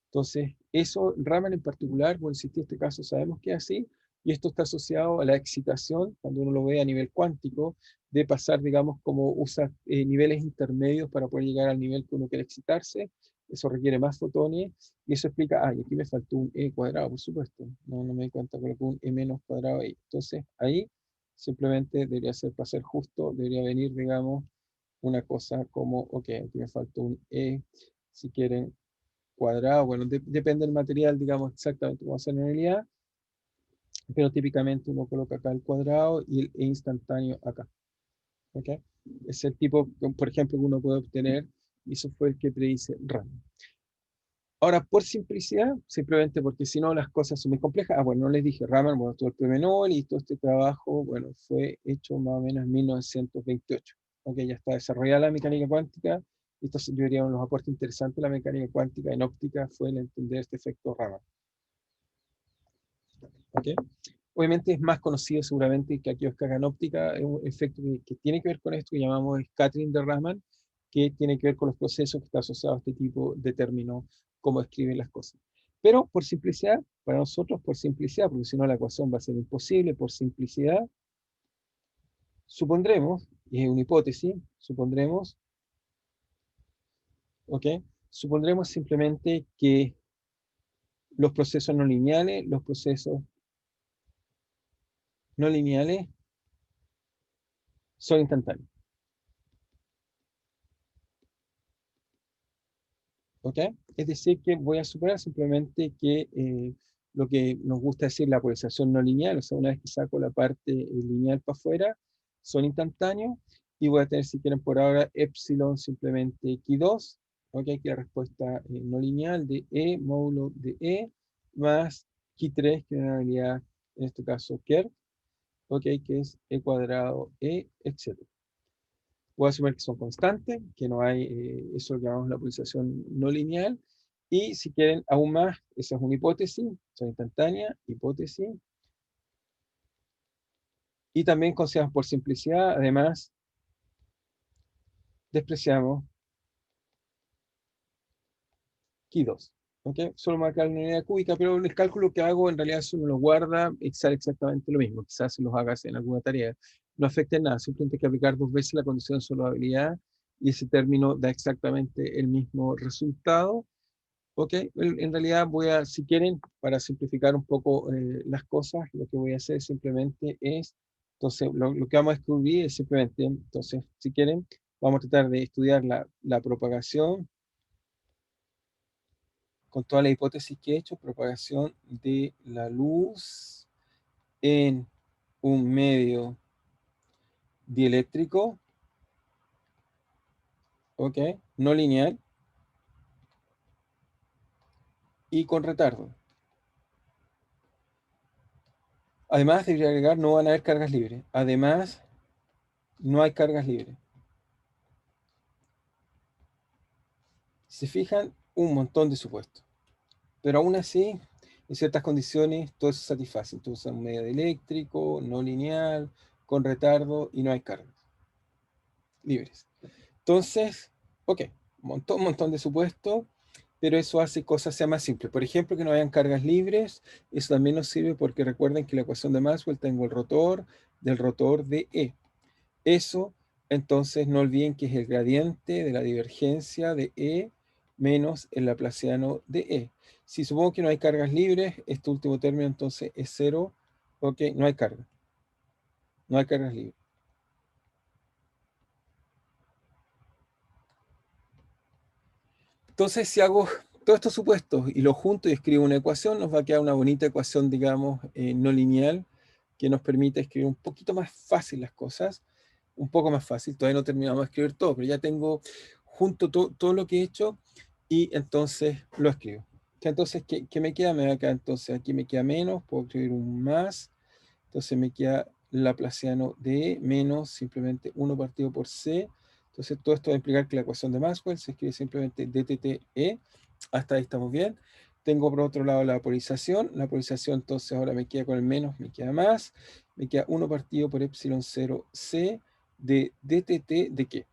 Entonces, eso, Raman en particular, bueno, si en este caso sabemos que es así, y esto está asociado a la excitación, cuando uno lo ve a nivel cuántico, de pasar, digamos, como usa niveles intermedios para poder llegar al nivel que uno quiere excitarse. Eso requiere más fotones, y eso explica, y aquí me faltó un E cuadrado, por supuesto, no me di cuenta, coloqué un E menos cuadrado ahí. Entonces, ahí simplemente debería ser, para ser justo, debería venir, digamos, una cosa como, ok, aquí me faltó un E, si quieren, cuadrado, bueno, depende del material, digamos exactamente cómo hacer en realidad, pero típicamente uno coloca acá el cuadrado y el E instantáneo acá. ¿Ok? Es el tipo, por ejemplo, que uno puede obtener, y eso fue el que predice Raman. Ahora, por simplicidad, simplemente porque si no las cosas son muy complejas, bueno, no les dije, Raman, bueno, todo el premio Nobel y todo este trabajo, bueno, fue hecho más o menos en 1928. Ok, ya está desarrollada la mecánica cuántica, y estos yo diría uno de los aportes interesantes de la mecánica cuántica en óptica fue el entender este efecto Raman. ¿Ok? Obviamente es más conocido seguramente que aquellos que hagan óptica, es un efecto que tiene que ver con esto que llamamos scattering de Raman, que tiene que ver con los procesos que está asociado a este tipo de términos, cómo escriben las cosas. Pero por simplicidad, para nosotros por simplicidad, porque si no la ecuación va a ser imposible, por simplicidad, supondremos, y es una hipótesis, supondremos, ¿ok? Supondremos simplemente que los procesos no lineales, son instantáneos. ¿Ok? Es decir, que voy a suponer simplemente que lo que nos gusta decir la polarización no lineal, o sea, una vez que saco la parte lineal para afuera, son instantáneos, y voy a tener, si quieren por ahora, epsilon simplemente Q2, ¿ok? Que es la respuesta no lineal de E módulo de E, más Q3, que es una realidad, en este caso, Kerr, ¿ok? Que es E cuadrado E, etc. Voy a asumir que son constantes, que no hay eso que llamamos la polarización no lineal. Y si quieren aún más, esa es una hipótesis, son instantáneas, hipótesis. Y también consideramos por simplicidad, además, despreciamos Q2. ¿Ok? Solo marcar la unidad cúbica, pero el cálculo que hago en realidad si uno lo guarda, sale exactamente lo mismo. Quizás si los hagas en alguna tarea. No afecta en nada, simplemente hay que aplicar 2 veces la condición de solvabilidad y ese término da exactamente el mismo resultado. Ok, en realidad voy a, si quieren, para simplificar un poco las cosas, lo que voy a hacer simplemente es, entonces, lo que vamos a escribir es simplemente, entonces, si quieren, vamos a tratar de estudiar la propagación con toda la hipótesis que he hecho, propagación de la luz en un medio dieléctrico, ¿ok? No lineal y con retardo. Además, debería agregar, no van a haber cargas libres. Además, no hay cargas libres. Si se fijan, un montón de supuestos. Pero aún así, en ciertas condiciones, todo eso se satisface. Entonces, un medio eléctrico, no lineal, con retardo y no hay cargas libres. Entonces, ok, un montón de supuestos, pero eso hace que cosas sean más simples. Por ejemplo, que no hayan cargas libres, eso también nos sirve porque recuerden que la ecuación de Maxwell tengo el rotor del rotor de E. Eso, entonces, no olviden que es el gradiente de la divergencia de E menos el laplaciano de E. Si supongo que no hay cargas libres, este último término entonces es cero, ok, no hay carga. No hay cargas libres. Entonces, si hago todos estos supuestos y los junto y escribo una ecuación, nos va a quedar una bonita ecuación, digamos, no lineal, que nos permite escribir un poquito más fácil las cosas, un poco más fácil. Todavía no terminamos de escribir todo, pero ya tengo junto todo lo que he hecho y entonces lo escribo. Entonces, ¿qué me queda? Me va a quedar entonces, aquí me queda menos, puedo escribir un más, entonces me queda laplaciano de E menos simplemente 1 partido por C. Entonces todo esto va a implicar que la ecuación de Maxwell se escribe simplemente dTTE. Hasta ahí estamos bien. Tengo por otro lado la polarización. La polarización entonces ahora me queda con el menos, me queda más. Me queda 1 partido por epsilon 0 C de dTT de qué?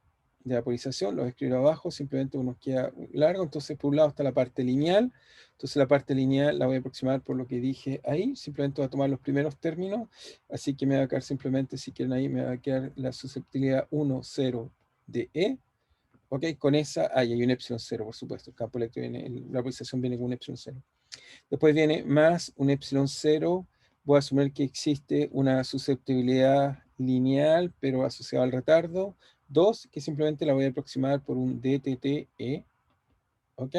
De la polarización, lo voy a escribir abajo, simplemente uno queda largo. Entonces por un lado está la parte lineal. Entonces la parte lineal la voy a aproximar por lo que dije ahí. Simplemente voy a tomar los primeros términos. Así que me va a quedar simplemente, si quieren ahí, me va a quedar la susceptibilidad 1, 0 de E. Ok, con esa, ahí hay un epsilon 0, por supuesto. El campo eléctrico viene, la polarización viene con un epsilon 0. Después viene más un epsilon 0. Voy a asumir que existe una susceptibilidad lineal, pero asociada al retardo. 2, que simplemente la voy a aproximar por un dTTE. Ok,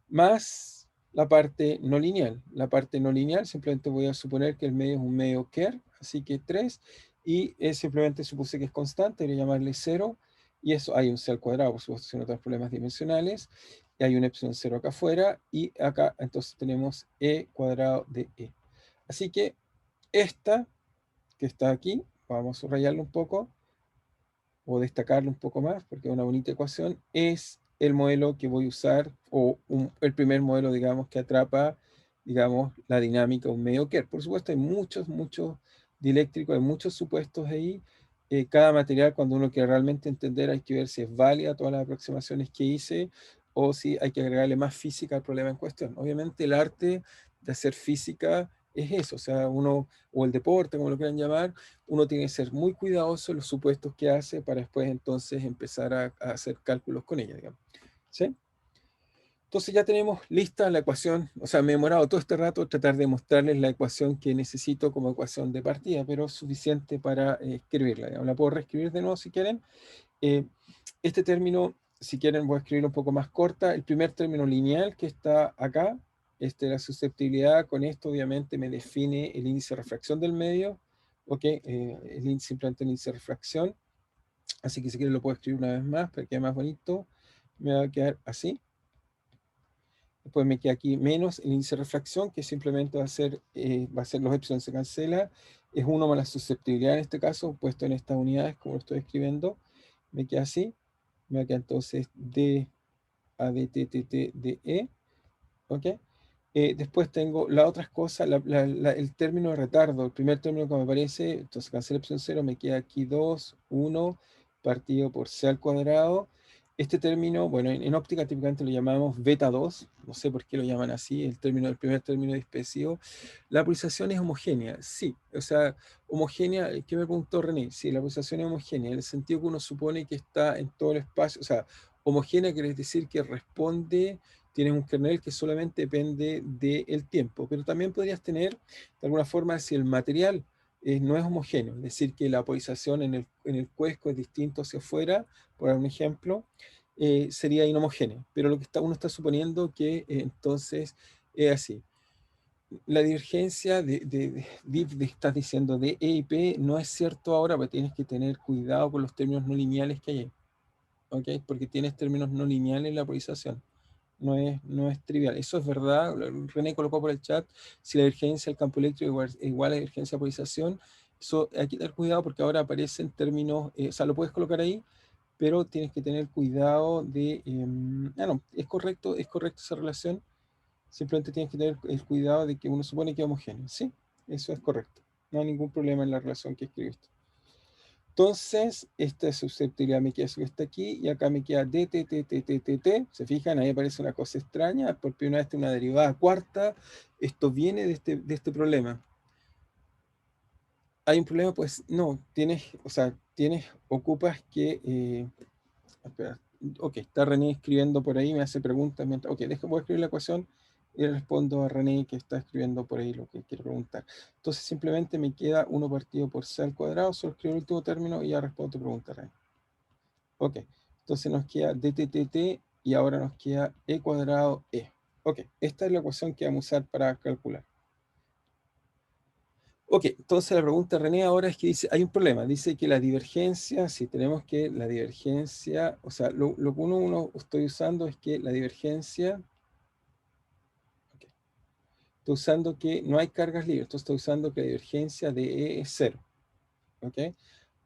más la parte no lineal. La parte no lineal, simplemente voy a suponer que el medio es un medio Kerr, así que 3, y simplemente supuse que es constante, voy a llamarle 0, y eso hay un C al cuadrado, por supuesto, sin otros problemas dimensionales, y hay un epsilon 0 acá afuera, y acá entonces tenemos E cuadrado de E. Así que esta que está aquí, vamos a subrayarlo un poco, o destacarlo un poco más, porque es una bonita ecuación, es el modelo que voy a usar, o el primer modelo, digamos, que atrapa, digamos, la dinámica de un medio Kerr. Por supuesto, hay muchos dieléctricos, hay muchos supuestos ahí. Cada material, cuando uno quiere realmente entender, hay que ver si es válida todas las aproximaciones que hice, o si hay que agregarle más física al problema en cuestión. Obviamente, el arte de hacer física es eso, o sea, uno, o el deporte, como lo quieran llamar, uno tiene que ser muy cuidadoso en los supuestos que hace para después entonces empezar a hacer cálculos con ella, digamos. ¿Sí? Entonces ya tenemos lista la ecuación, o sea, me he demorado todo este rato tratar de mostrarles la ecuación que necesito como ecuación de partida, pero es suficiente para escribirla, digamos. La puedo reescribir de nuevo si quieren. Eh, este término, si quieren, voy a escribir un poco más corta. El primer término lineal que está acá, la susceptibilidad, con esto obviamente me define el índice de refracción del medio, ¿ok? Simplemente el índice de refracción. Así que si quieren lo puedo escribir una vez más para que quede más bonito. Me va a quedar así. Después me queda aquí menos el índice de refracción, que simplemente va a ser los epsilon se cancela. Es 1 más la susceptibilidad en este caso, puesto en estas unidades, como lo estoy escribiendo. Me queda así. Me va a quedar entonces D a D, T, T, T, D, E. ¿Ok? Después tengo las otras cosas, el término de retardo, el primer término que me aparece, entonces cancela epsilon 0, me queda aquí 2, 1, partido por C al cuadrado. Este término, bueno, en óptica típicamente lo llamamos beta 2, no sé por qué lo llaman así, el primer término dispersivo. La pulsación es homogénea, sí, o sea, homogénea, ¿qué me preguntó René? Sí, la pulsación es homogénea, en el sentido que uno supone que está en todo el espacio, o sea, homogénea quiere decir que responde, tienes un kernel que solamente depende del tiempo, pero también podrías tener, de alguna forma, si el material no es homogéneo, es decir, que la polarización en el cuesco es distinto hacia afuera, por dar un ejemplo, sería inhomogéneo. Pero lo que uno está suponiendo que entonces es así. La divergencia estás diciendo de E y P no es cierto ahora, pero tienes que tener cuidado con los términos no lineales que hay ahí, ¿ok? Porque tienes términos no lineales en la polarización. No es trivial. Eso es verdad. René colocó por el chat, si la divergencia del campo eléctrico es igual a la divergencia de polarización, eso hay que tener cuidado porque ahora aparecen términos, o sea, lo puedes colocar ahí, pero tienes que tener cuidado de, no, es correcto esa relación, simplemente tienes que tener el cuidado de que uno supone que es homogéneo, ¿sí? Eso es correcto. No hay ningún problema en la relación que escribiste. Entonces, esta susceptibilidad me queda eso que está aquí, y acá me queda dt. ¿Se fijan? Ahí aparece una cosa extraña, por primera vez una derivada cuarta. Esto viene de este problema. ¿Hay un problema? Pues no, ocupas que... espera, ok, está René escribiendo por ahí, me hace preguntas. Ok, voy a escribir la ecuación y le respondo a René que está escribiendo por ahí lo que quiere preguntar. Entonces simplemente me queda 1 partido por c al cuadrado, solo escribo el último término y ya respondo tu pregunta, René. Ok, entonces nos queda dtt y ahora nos queda e cuadrado e. Ok, esta es la ecuación que vamos a usar para calcular. Ok, entonces la pregunta de René ahora es que dice, hay un problema, dice que la divergencia, si tenemos que la divergencia, o sea, lo que uno estoy usando es que la divergencia, okay, estoy usando que no hay cargas libres, entonces estoy usando que la divergencia de E es 0, ok.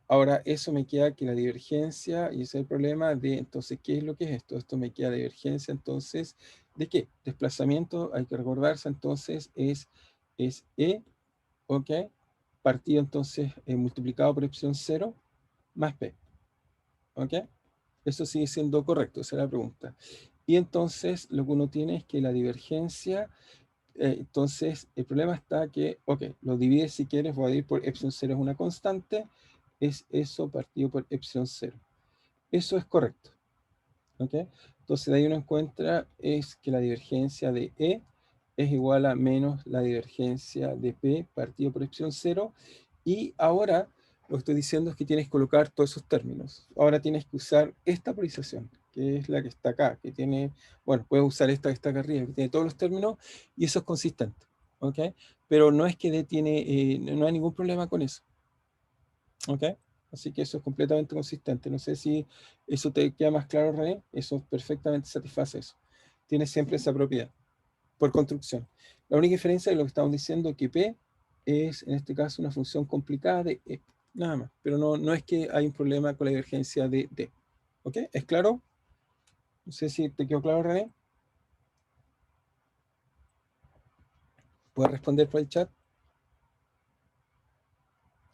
Ahora eso me queda que la divergencia, y ese es el problema de, entonces, ¿qué es lo que es esto? Esto me queda divergencia, entonces, ¿de qué? Desplazamiento, hay que recordarse, entonces, es E, ok, partido entonces multiplicado por epsilon 0 más P, ok. Eso sigue siendo correcto, esa es la pregunta. Y entonces lo que uno tiene es que la divergencia, entonces el problema está que, ok, lo divides si quieres, voy a dividir por epsilon 0 es una constante, es eso partido por epsilon 0. Eso es correcto, ok. Entonces de ahí uno encuentra es que la divergencia de E es igual a menos la divergencia de P partido por epsilon 0. Y ahora lo que estoy diciendo es que tienes que colocar todos esos términos. Ahora tienes que usar esta polarización, que es la que está acá, que tiene, bueno, puedes usar esta que está acá arriba, que tiene todos los términos, y eso es consistente, ¿ok? Pero no es que no hay ningún problema con eso, ¿ok? Así que eso es completamente consistente. No sé si eso te queda más claro, René. Eso perfectamente satisface eso. Tiene siempre esa propiedad por construcción. La única diferencia de lo que estamos diciendo es que P es, en este caso, una función complicada de E. Nada más. Pero no es que hay un problema con la divergencia de D. ¿Ok? ¿Es claro? No sé si te quedó claro, René. ¿Puedes responder por el chat?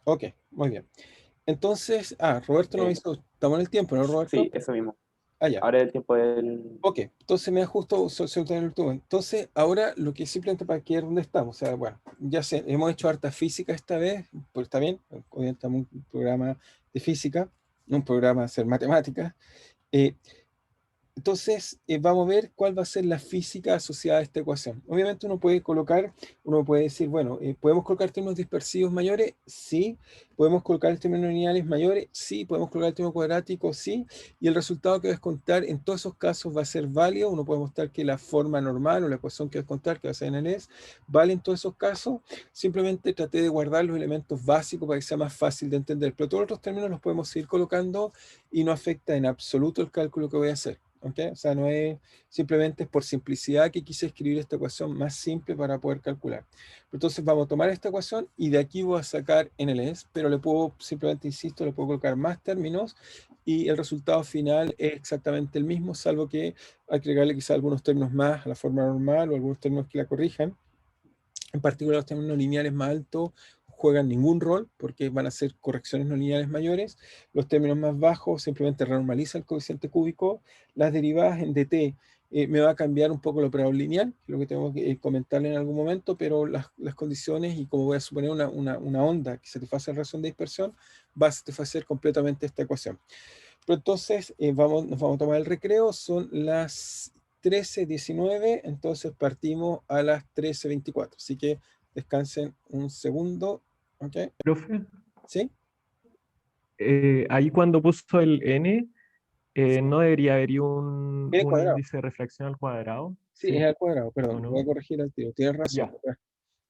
Ok, muy bien. Entonces, Roberto nos hizo, estamos en el tiempo, ¿no, Roberto? Sí, eso mismo. Ya. Ahora es el tiempo del... Ok, entonces me da justo solucionar el tubo. Entonces, ahora lo que simplemente para que dónde estamos. O sea, bueno, ya sé, hemos hecho harta física esta vez, pues está bien, hoy estamos en un programa de física, no un programa de hacer matemáticas. Eh, entonces, vamos a ver cuál va a ser la física asociada a esta ecuación. Obviamente uno puede decir, bueno, ¿podemos colocar términos dispersivos mayores? Sí. ¿Podemos colocar términos lineales mayores? Sí. ¿Podemos colocar el término cuadrático? Sí. Y el resultado que va a descontar en todos esos casos va a ser válido. Uno puede mostrar que la forma normal o la ecuación que va a descontar, que va a ser en el ES, vale en todos esos casos. Simplemente traté de guardar los elementos básicos para que sea más fácil de entender. Pero todos los otros términos los podemos seguir colocando y no afecta en absoluto el cálculo que voy a hacer. ¿Okay? O sea, no es simplemente por simplicidad que quise escribir esta ecuación más simple para poder calcular. Entonces vamos a tomar esta ecuación y de aquí voy a sacar NLS, pero le puedo, simplemente insisto, le puedo colocar más términos y el resultado final es exactamente el mismo, salvo que hay que agregarle quizá algunos términos más a la forma normal o algunos términos que la corrijan. En particular, los términos lineales más altos juegan ningún rol porque van a ser correcciones no lineales mayores. Los términos más bajos simplemente renormalizan el coeficiente cúbico. Las derivadas en dt me va a cambiar un poco el operador lineal, lo que tengo que comentarle en algún momento, pero las condiciones y como voy a suponer una onda que satisface la relación de dispersión, va a satisfacer completamente esta ecuación. Pero entonces nos vamos a tomar el recreo, son las 13:19, entonces partimos a las 13:24. Así que descansen un segundo ¿Ok? Profe, ¿Sí? ahí cuando puso el n, ¿no debería haber N un cuadrado. índice de reflexión al cuadrado? Sí, es Sí, al cuadrado, ¿o perdón, voy a no? corregir al tiro. Tienes razón. Ya,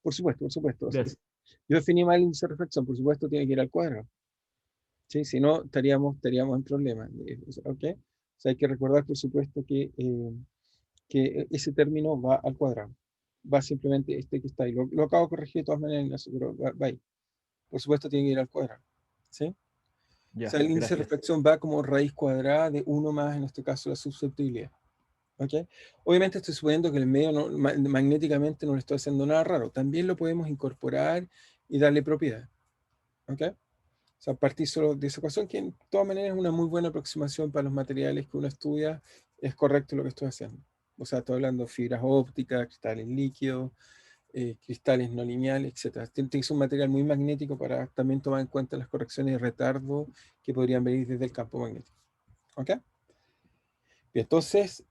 Por supuesto, por supuesto. ya. Yo definí mal el índice de reflexión, por supuesto tiene que ir al cuadrado. Sí, si no, estaríamos en problemas. ¿Ok? O sea, hay que recordar, por supuesto, que ese término va al cuadrado. Va simplemente este que está ahí. Lo acabo de corregir de todas maneras, Ignacio, pero va ahí. Por supuesto, tiene que ir al cuadrado. ¿Sí? O Ya, sea, el índice de gracias. reflexión va como raíz cuadrada de uno más, en este caso, la susceptibilidad. ¿Ok? Obviamente estoy suponiendo que el medio magnéticamente no le estoy haciendo nada raro. También lo podemos incorporar y darle propiedad. ¿Ok? O sea, partir solo de esa ecuación, que en todas maneras es una muy buena aproximación para los materiales que uno estudia. Es correcto lo que estoy haciendo. O sea, estoy hablando de fibras ópticas, cristales líquidos, cristales no lineales, etc. Tiene que ser un material muy magnético para también tomar en cuenta las correcciones de retardo que podrían venir desde el campo magnético. ¿Ok? Bien, entonces,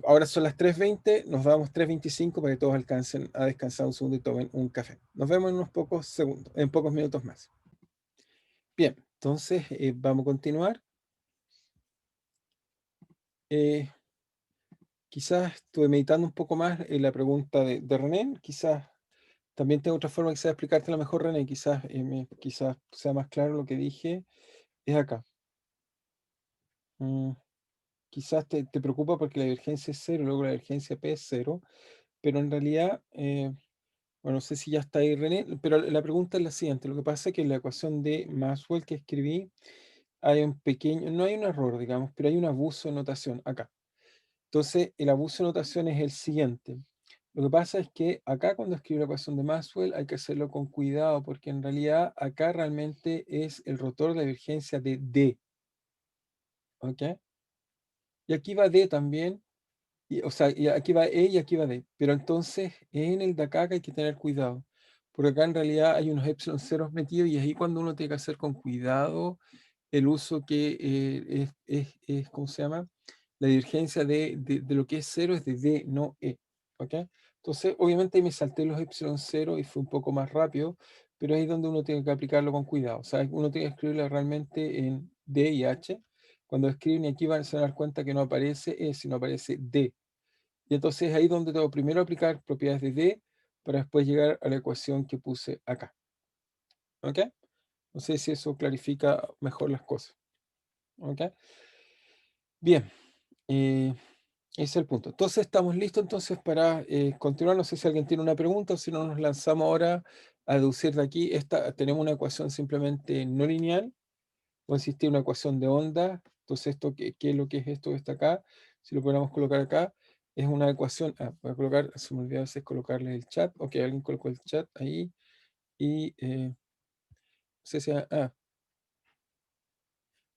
ahora son las 3:20, nos damos 3:25 para que todos alcancen a descansar un segundo y tomen un café. Nos vemos en unos pocos segundos, en pocos minutos más. Bien, entonces vamos a continuar. Eh, Quizás estuve meditando un poco más en la pregunta de René. Quizás también tengo otra forma quizás de explicarte la mejor, René. Quizás sea más claro lo que dije. Es acá. Mm, Quizás te preocupa porque la divergencia es cero, luego la divergencia P es cero, pero en realidad, bueno, no sé si ya está ahí René, pero la pregunta es la siguiente. Lo que pasa es que en la ecuación de Maxwell que escribí hay un pequeño, no hay un error, digamos, pero hay un abuso de notación acá. Entonces, el abuso de notación es el siguiente. Lo que pasa es que acá cuando escribo la ecuación de Maxwell hay que hacerlo con cuidado porque en realidad acá realmente es el rotor de la divergencia de D. ¿Ok? Y aquí va D también. O sea, y aquí va E y aquí va D. Pero entonces en el de acá que hay que tener cuidado. Porque acá en realidad hay unos epsilon ceros metidos y es ahí cuando uno tiene que hacer con cuidado el uso que ¿cómo se llama? La divergencia de lo que es cero es de D, no E. ¿Ok? Entonces, obviamente ahí me salté los epsilon cero y fue un poco más rápido, pero ahí es donde uno tiene que aplicarlo con cuidado. O sea, uno tiene que escribirlo realmente en D y H. Cuando escriben y aquí van a dar cuenta que no aparece E, sino aparece D. Y entonces ahí es donde tengo primero aplicar propiedades de D para después llegar a la ecuación que puse acá. ¿Ok? No sé si eso clarifica mejor las cosas. ¿Ok? Bien. Ese es el punto. Entonces estamos listos entonces para continuar. No sé si alguien tiene una pregunta o si no nos lanzamos ahora a deducir de aquí. Tenemos una ecuación simplemente no lineal. Va a existir una ecuación de onda. Entonces, ¿qué es lo que es esto que está acá? Si lo podemos colocar acá, es una ecuación. Voy a colocar, se me olvidó a veces colocarle el chat. Ok, alguien colocó el chat ahí. Y no sé si.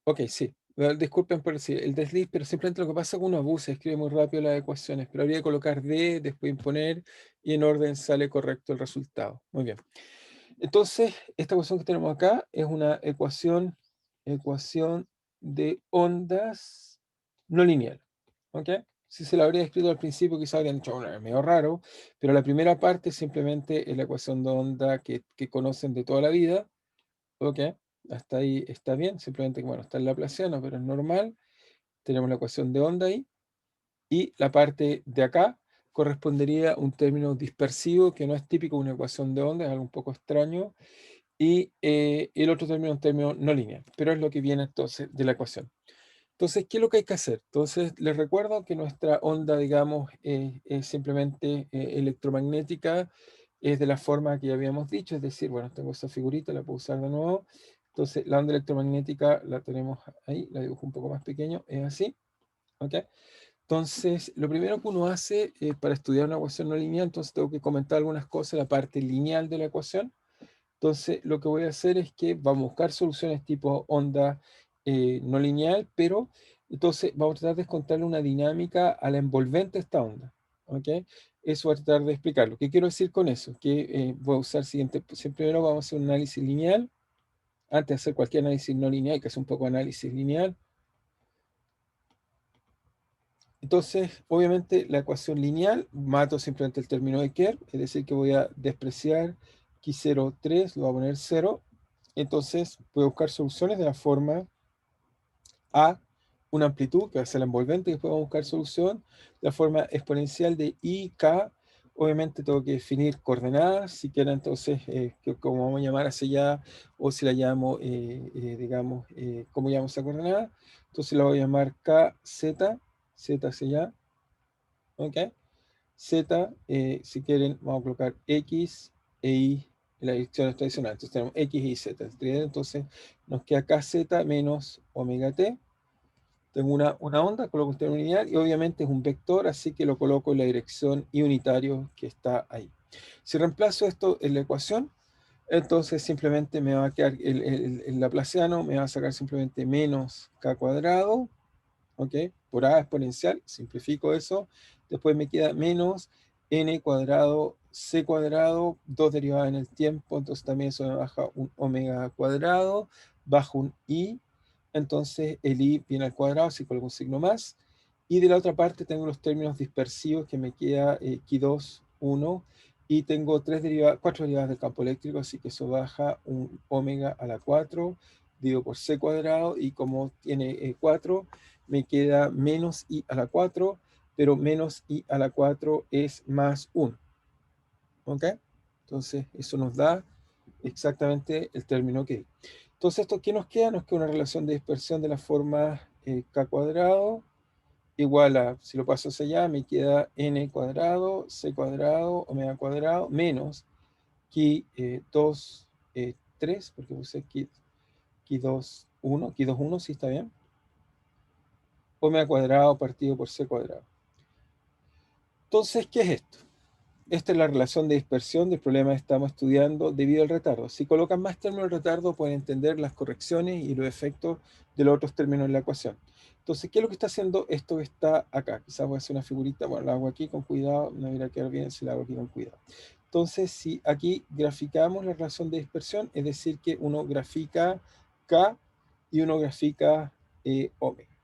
Ok, sí. Disculpen por decir el desliz, pero simplemente lo que pasa es que uno abusa, escribe muy rápido las ecuaciones, pero habría que colocar D, después imponer y en orden sale correcto el resultado. Muy bien. Entonces, esta ecuación que tenemos acá es una ecuación de ondas no lineal. ¿Ok? Si se la habría escrito al principio, quizás habrían dicho, bueno, es medio raro, pero la primera parte simplemente es la ecuación de onda que conocen de toda la vida. ¿Ok? Hasta ahí está bien, simplemente que, bueno, está en laplaciano, pero es normal. Tenemos la ecuación de onda ahí. Y la parte de acá correspondería a un término dispersivo que no es típico de una ecuación de onda, es algo un poco extraño. Y el otro término es un término no lineal, pero es lo que viene entonces de la ecuación. Entonces, ¿qué es lo que hay que hacer? Entonces, les recuerdo que nuestra onda, digamos, es simplemente electromagnética, es de la forma que ya habíamos dicho, es decir, bueno, tengo esa figurita, la puedo usar de nuevo. Entonces, la onda electromagnética la tenemos ahí, la dibujo un poco más pequeño, es así, ¿ok? Entonces, lo primero que uno hace para estudiar una ecuación no lineal, entonces tengo que comentar algunas cosas, la parte lineal de la ecuación. Entonces, lo que voy a hacer es que vamos a buscar soluciones tipo onda no lineal, pero entonces vamos a tratar de descontarle una dinámica a la envolvente de esta onda. ¿Ok? Eso voy a tratar de explicarlo. ¿Qué quiero decir con eso? Que voy a usar siguiente. Primero vamos a hacer un análisis lineal. Antes de hacer cualquier análisis no lineal, que es un poco análisis lineal. Entonces, obviamente, la ecuación lineal, mato simplemente el término de Kerr, es decir, que voy a despreciar Q0, 3, lo voy a poner 0. Entonces voy a buscar soluciones de la forma A, una amplitud que va a ser la envolvente, y después vamos a buscar solución de la forma exponencial de IK. Obviamente tengo que definir coordenadas, si quiero entonces, como vamos a llamar hacia allá, o si la llamo, digamos, ¿cómo llamo esa coordenada? Entonces la voy a llamar KZ, Z hacia allá, ¿ok? Z, si quieren, vamos a colocar X e Y en la dirección tradicional. Entonces tenemos X y Z. Entonces nos queda KZ menos omega t. Tengo una onda, coloco un término lineal y obviamente es un vector, así que lo coloco en la dirección y unitario que está ahí. Si reemplazo esto en la ecuación, entonces simplemente me va a quedar el laplaciano, me va a sacar simplemente menos k cuadrado, ¿ok? Por a exponencial, simplifico eso. Después me queda menos n cuadrado, c cuadrado, 2 derivadas en el tiempo, entonces también eso me baja un omega cuadrado, bajo un i, entonces el i viene al cuadrado, así coloco un signo más. Y de la otra parte tengo los términos dispersivos que me queda Q2, 1, y tengo 4 derivadas del campo eléctrico, así que eso baja un omega a la 4, dividido por c cuadrado, y como tiene 4, me queda menos i a la 4, pero menos i a la 4 es más 1. ¿Ok? Entonces, eso nos da exactamente el término que hay. Entonces, ¿esto qué nos queda? Nos queda una relación de dispersión de la forma k cuadrado igual a, si lo paso hacia allá, me queda n cuadrado, c cuadrado, omega cuadrado, menos ki 2, 3, porque puse ki 2, 1, ki 2, 1, sí está bien. Omega cuadrado partido por c cuadrado. Entonces, ¿qué es esto? Esta es la relación de dispersión del problema que estamos estudiando debido al retardo. Si colocan más términos de retardo, pueden entender las correcciones y los efectos de los otros términos en la ecuación. Entonces, ¿qué es lo que está haciendo esto que está acá? Quizás voy a hacer una figurita, bueno, la hago aquí con cuidado, no irá a quedar bien si la hago aquí con cuidado. Entonces, si aquí graficamos la relación de dispersión, es decir, que uno grafica K y uno grafica omega.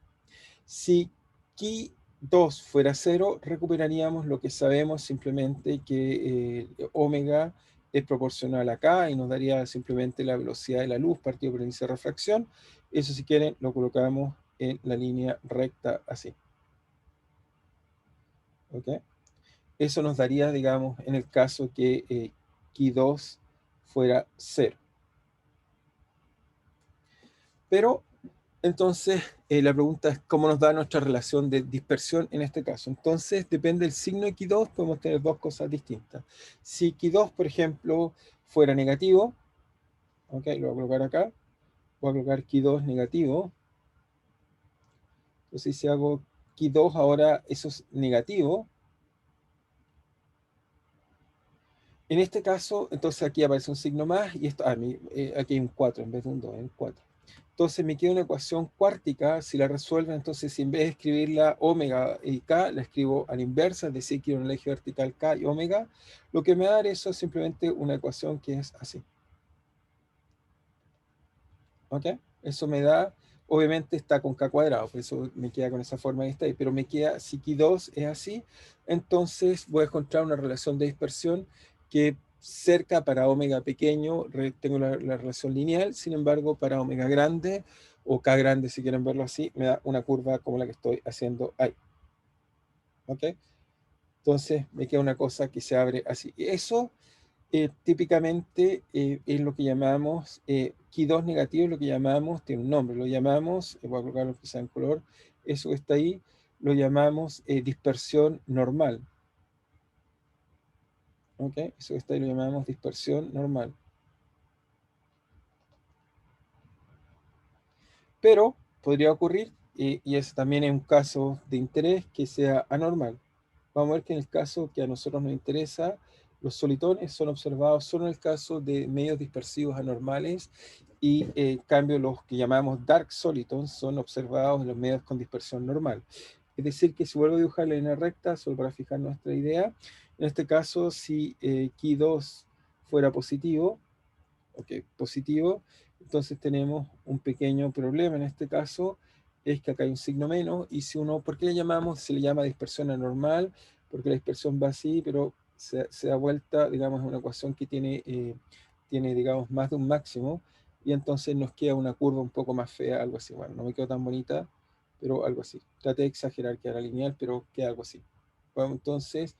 Si Q2 fuera 0, recuperaríamos lo que sabemos simplemente que omega es proporcional a K y nos daría simplemente la velocidad de la luz partido por el índice de refracción. Eso, si quieren, lo colocamos en la línea recta así. ¿Ok? Eso nos daría, digamos, en el caso que Q2 fuera 0. Pero entonces, la pregunta es cómo nos da nuestra relación de dispersión en este caso. Entonces, depende del signo de Q2, podemos tener dos cosas distintas. Si Q2, por ejemplo, fuera negativo, ok, lo voy a colocar acá, voy a colocar Q2 negativo. Entonces, si hago Q2 ahora, eso es negativo. En este caso, entonces aquí aparece un signo más y esto, aquí hay un 4 en vez de un 2, es un 4. Entonces me queda una ecuación cuártica, si la resuelven, entonces si en vez de escribirla omega y k, la escribo a la inversa, es decir, quiero un eje vertical k y omega, lo que me da eso es simplemente una ecuación que es así. ¿Ok? Eso me da, obviamente está con k cuadrado, por eso me queda con esa forma que está ahí, pero me queda, si Q2 es así, entonces voy a encontrar una relación de dispersión que cerca para omega pequeño tengo la relación lineal, sin embargo para omega grande o k grande si quieren verlo así, me da una curva como la que estoy haciendo ahí. ¿Ok? Entonces me queda una cosa que se abre así. Y eso típicamente es lo que llamamos, Q2 negativo es lo que llamamos, tiene un nombre, lo llamamos, voy a colocarlo quizá en color, eso que está ahí, lo llamamos dispersión normal. ¿Ok? Eso que está ahí lo llamamos dispersión normal. Pero podría ocurrir, y ese también es un caso de interés, que sea anormal. Vamos a ver que en el caso que a nosotros nos interesa, los solitones son observados solo en el caso de medios dispersivos anormales y en cambio los que llamamos dark solitons son observados en los medios con dispersión normal. Es decir, que si vuelvo a dibujar la línea recta, solo para fijar nuestra idea, en este caso si Q2 fuera positivo, ok, positivo, entonces tenemos un pequeño problema en este caso, es que acá hay un signo menos, y si uno, ¿por qué le llamamos? Se le llama dispersión anormal, porque la dispersión va así, pero se da vuelta, digamos, una ecuación que tiene, digamos, más de un máximo, y entonces nos queda una curva un poco más fea, algo así. Bueno, no me quedó tan bonita, pero algo así. Traté de exagerar que era lineal, pero queda algo así. Bueno, entonces,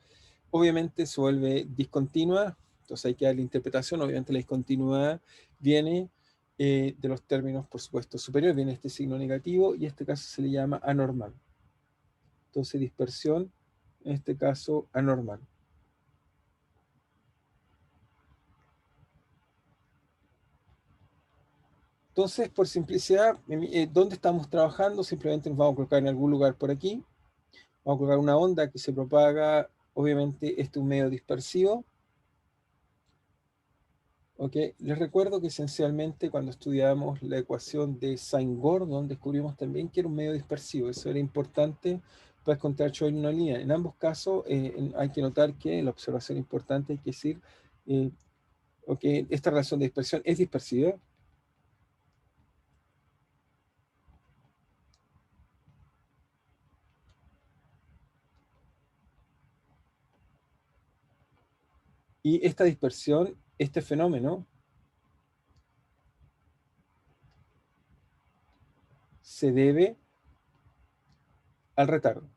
obviamente se vuelve discontinua, entonces hay que darle interpretación. Obviamente la discontinuidad viene de los términos, por supuesto, superiores, viene este signo negativo, y este caso se le llama anormal. Entonces dispersión, en este caso anormal. Entonces, por simplicidad, ¿dónde estamos trabajando? Simplemente nos vamos a colocar en algún lugar por aquí. Vamos a colocar una onda que se propaga, obviamente este es un medio dispersivo. ¿Ok? Les recuerdo que esencialmente cuando estudiamos la ecuación de Sine-Gordon descubrimos también que era un medio dispersivo. Eso era importante para encontrar Schroddinger en una línea. En ambos casos hay que notar que la observación importante hay que decir esta relación de dispersión es dispersiva. Y esta dispersión, este fenómeno, se debe al retardo.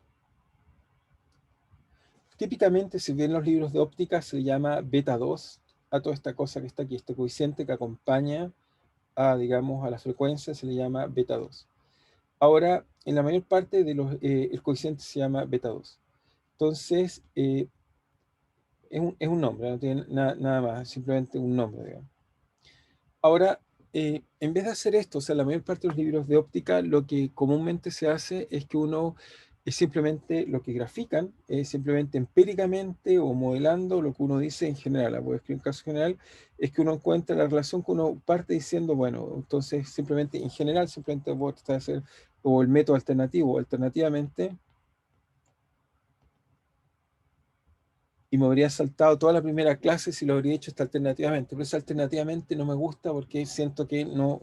Típicamente, si ven los libros de óptica, se le llama beta 2 a toda esta cosa que está aquí, este coeficiente que acompaña digamos, a la frecuencia, se le llama beta 2. Ahora, en la mayor parte de el coeficiente se llama beta 2. Entonces, es un nombre, no tiene nada más, simplemente un nombre, digamos. Ahora, en vez de hacer esto, o sea, la mayor parte de los libros de óptica, lo que comúnmente se hace es que uno es simplemente lo que grafican, es simplemente empíricamente o modelando lo que uno dice en general. Voy a escribir un caso general, es que uno encuentra la relación que uno parte diciendo, bueno, entonces simplemente en general, simplemente voy a tratar de hacer, o el método alternativo, alternativamente, y me habría saltado toda la primera clase si lo habría hecho esta alternativamente. Pero esa alternativamente no me gusta porque siento que no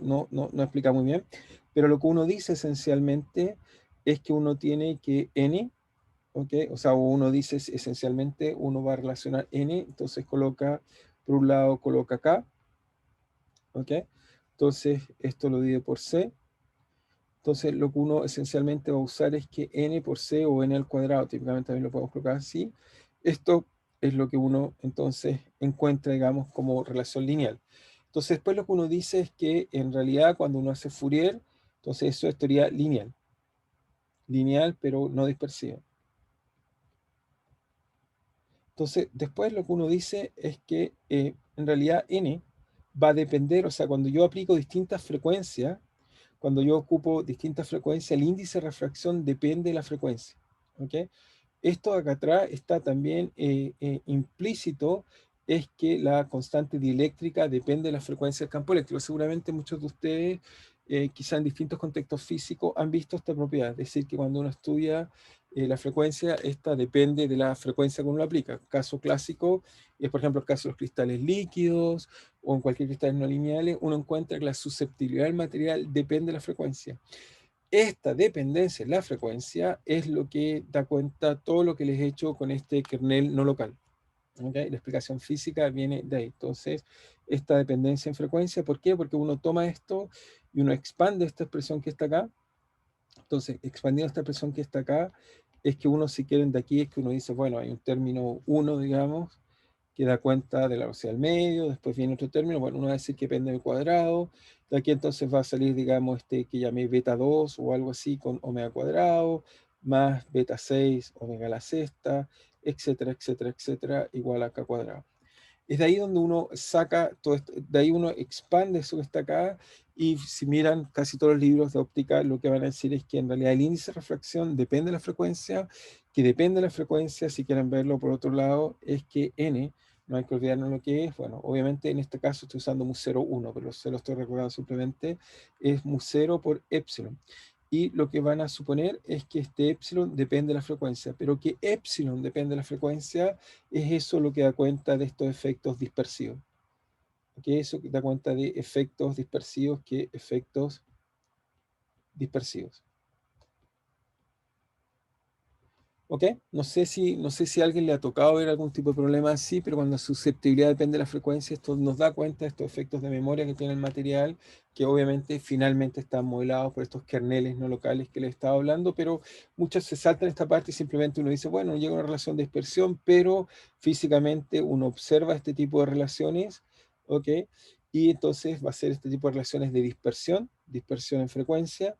explica muy bien. Pero lo que uno dice esencialmente es que uno tiene que n, ¿ok? O sea, uno dice esencialmente, uno va a relacionar n, entonces coloca, por un lado coloca acá, ¿ok? Entonces esto lo divide por c. Entonces lo que uno esencialmente va a usar es que n por c o n al cuadrado, típicamente también lo podemos colocar así. Esto es lo que uno entonces encuentra, digamos, como relación lineal. Entonces después lo que uno dice es que en realidad cuando uno hace Fourier, entonces eso es teoría lineal. Lineal pero no dispersiva. Entonces después lo que uno dice es que en realidad n va a depender, o sea, cuando yo aplico distintas frecuencias, cuando yo ocupo distintas frecuencias, el índice de refracción depende de la frecuencia. ¿Ok? Esto acá atrás está también implícito, es que la constante dieléctrica depende de la frecuencia del campo eléctrico. Seguramente muchos de ustedes, quizá en distintos contextos físicos, han visto esta propiedad. Es decir, que cuando uno estudia la frecuencia, esta depende de la frecuencia que uno aplica. Caso clásico es, por ejemplo, el caso de los cristales líquidos o en cualquier cristal no lineal, uno encuentra que la susceptibilidad del material depende de la frecuencia. Esta dependencia en la frecuencia es lo que da cuenta todo lo que les he hecho con este kernel no local. ¿Okay? La explicación física viene de ahí. Entonces, esta dependencia en frecuencia, ¿por qué? Porque uno toma esto y uno expande esta expresión que está acá. Entonces, expandiendo esta expresión que está acá, es que uno, si quieren, de aquí es que uno dice, bueno, hay un término 1, digamos, que da cuenta de la velocidad del medio, después viene otro término, bueno, uno va a decir que depende del cuadrado, de aquí entonces va a salir, digamos, este que llamé beta 2 o algo así con omega cuadrado, más beta 6, omega a la sexta, etcétera, etcétera, etcétera, igual a k cuadrado. Es de ahí donde uno saca todo esto, de ahí uno expande eso que está acá, y si miran casi todos los libros de óptica, lo que van a decir es que en realidad el índice de refracción depende de la frecuencia, que depende de la frecuencia, si quieren verlo por otro lado, es que n, no hay que olvidarnos lo que es, bueno, obviamente en este caso estoy usando mu 0,1, pero se lo estoy recordando simplemente, es mu 0 por epsilon. Y lo que van a suponer es que este epsilon depende de la frecuencia, pero que epsilon depende de la frecuencia, es eso lo que da cuenta de estos efectos dispersivos. ¿Okay? Eso que da cuenta de efectos dispersivos que efectos dispersivos. ¿Ok? No sé si a alguien le ha tocado ver algún tipo de problema así, pero cuando la susceptibilidad depende de la frecuencia, esto nos da cuenta de estos efectos de memoria que tiene el material, que obviamente finalmente están modelados por estos kerneles no locales que les estaba hablando, pero muchos se saltan esta parte y simplemente uno dice, bueno, llega una relación de dispersión, pero físicamente uno observa este tipo de relaciones, ¿ok? Y entonces va a ser este tipo de relaciones de dispersión en frecuencia,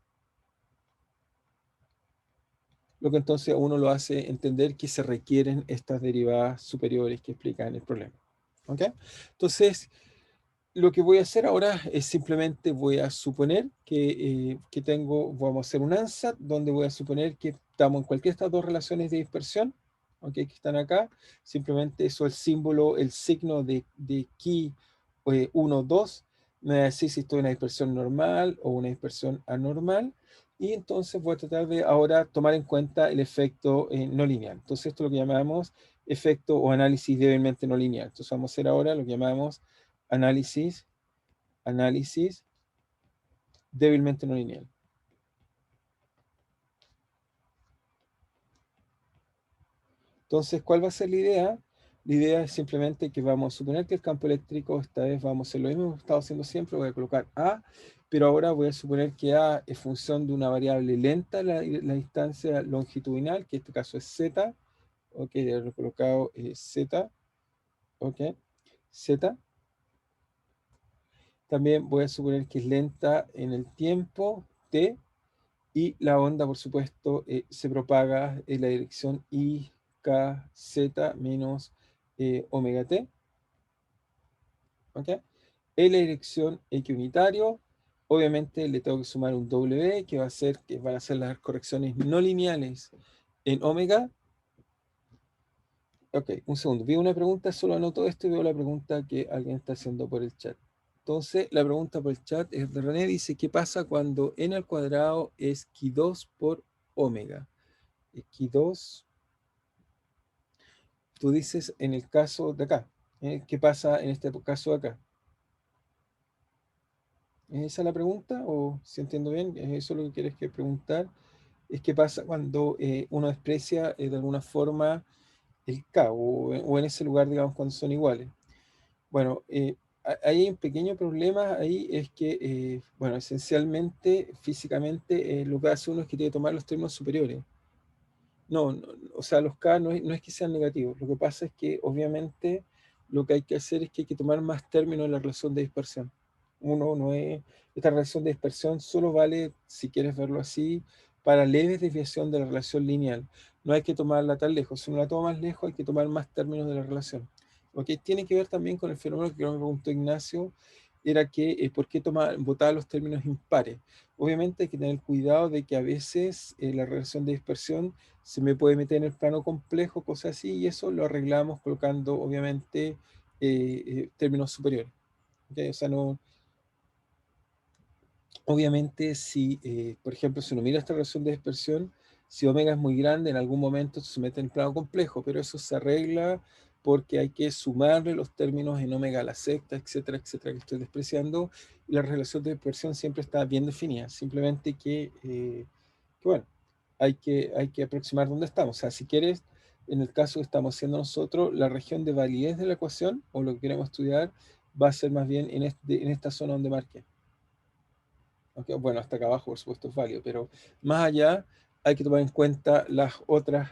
lo que entonces a uno lo hace entender que se requieren estas derivadas superiores que explican el problema. ¿Ok? Entonces, lo que voy a hacer ahora es simplemente voy a suponer que vamos a hacer un ANSAT donde voy a suponer que estamos en cualquiera de estas dos relaciones de dispersión, ¿ok? Que están acá. Simplemente eso, el símbolo, el signo de Ki 1, 2, me va a decir si estoy en una dispersión normal o una dispersión anormal. Y entonces voy a tratar de ahora tomar en cuenta el efecto no lineal. Entonces esto es lo que llamamos efecto o análisis débilmente no lineal. Entonces vamos a hacer ahora lo que llamamos análisis débilmente no lineal. Entonces, ¿cuál va a ser la idea? La idea es simplemente que vamos a suponer que el campo eléctrico, esta vez vamos a hacer lo mismo que hemos estado haciendo siempre, voy a colocar A, pero ahora voy a suponer que A es función de una variable lenta, la distancia longitudinal, que en este caso es Z, ok, de haberlo colocado Z, ok, Z. También voy a suponer que es lenta en el tiempo, T, y la onda, por supuesto, se propaga en la dirección I, K, Z menos omega T. ¿Ok? En la dirección X unitario, obviamente le tengo que sumar un W, que van a ser las correcciones no lineales en omega. Ok, un segundo. Vi una pregunta, solo anoto esto y veo la pregunta que alguien está haciendo por el chat. Entonces, la pregunta por el chat es de René, dice, ¿qué pasa cuando n al cuadrado es Q2 por omega? Q2, tú dices en el caso de acá. ¿Qué pasa en este caso de acá? ¿Es esa la pregunta? ¿O si entiendo bien, es eso lo que quieres que preguntar? Es qué pasa cuando uno desprecia de alguna forma el K, o en ese lugar, digamos, cuando son iguales. Bueno, hay un pequeño problema ahí, es que, bueno, esencialmente, físicamente, lo que hace uno es que tiene que tomar los términos superiores. No, o sea, los K no es que sean negativos. Lo que pasa es que, obviamente, lo que hay que hacer es que hay que tomar más términos en la relación de dispersión. Uno no es. Esta relación de dispersión solo vale, si quieres verlo así, para leves desviación de la relación lineal. No hay que tomarla tan lejos. Si uno la toma más lejos, hay que tomar más términos de la relación. ¿Ok? Tiene que ver también con el fenómeno que me preguntó Ignacio, era que por qué votar los términos impares. Obviamente hay que tener cuidado de que a veces la relación de dispersión se me puede meter en el plano complejo, cosas así, y eso lo arreglamos colocando, obviamente, términos superiores. ¿Okay? O sea, no, obviamente, si, por ejemplo, si uno mira esta relación de dispersión, si omega es muy grande, en algún momento se mete en el plano complejo, pero eso se arregla porque hay que sumarle los términos en omega a la sexta, etcétera, que estoy despreciando, y la relación de dispersión siempre está bien definida, simplemente que bueno, hay que aproximar dónde estamos. O sea, si quieres, en el caso que estamos haciendo nosotros, la región de validez de la ecuación, o lo que queremos estudiar, va a ser más bien en esta zona donde marqué. Okay, bueno, hasta acá abajo, por supuesto, es válido, pero más allá hay que tomar en cuenta las otras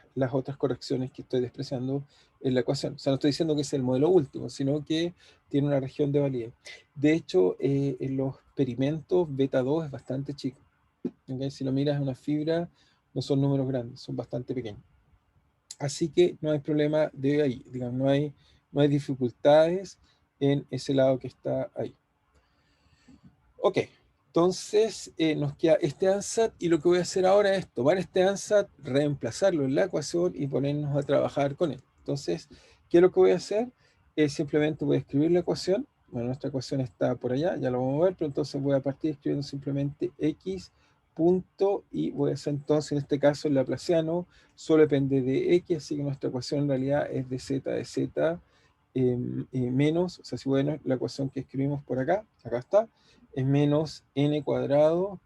correcciones que estoy despreciando en la ecuación. O sea, no estoy diciendo que es el modelo último, sino que tiene una región de validez. De hecho, en los experimentos, beta 2 es bastante chico. ¿Okay? Si lo miras en una fibra, no son números grandes, son bastante pequeños. Así que no hay problema de ahí, digamos, no hay dificultades en ese lado que está ahí. Ok, entonces nos queda este ANSAT y lo que voy a hacer ahora es tomar este ANSAT, reemplazarlo en la ecuación y ponernos a trabajar con él. Entonces, ¿qué es lo que voy a hacer? Simplemente voy a escribir la ecuación. Bueno, nuestra ecuación está por allá, ya lo vamos a ver, pero entonces voy a partir escribiendo simplemente x punto y voy a hacer entonces en este caso el laplaciano solo depende de x, así que nuestra ecuación en realidad es de z menos, o sea, si bueno, la ecuación que escribimos por acá está, es menos n cuadrado,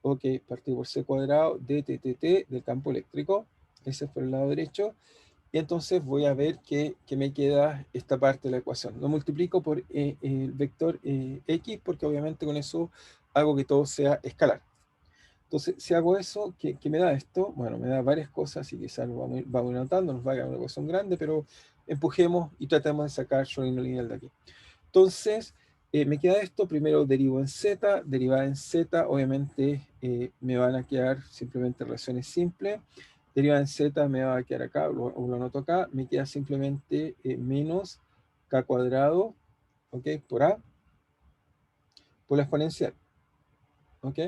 ok, partido por c cuadrado de TTT del campo eléctrico, ese es por el lado derecho, y entonces voy a ver que me queda esta parte de la ecuación. Lo multiplico por el vector x, porque obviamente con eso hago que todo sea escalar. Entonces, si hago eso, ¿qué me da esto? Bueno, me da varias cosas y quizás lo vamos notando, nos va a dar una ecuación grande, pero empujemos y tratemos de sacar Schrödinger lineal de aquí. Entonces, me queda esto, primero derivo en z, derivada en z, obviamente me van a quedar simplemente relaciones simples, derivada en z me va a quedar acá, lo anoto acá, me queda simplemente menos k cuadrado, ¿ok? Por a, por la exponencial, ¿ok?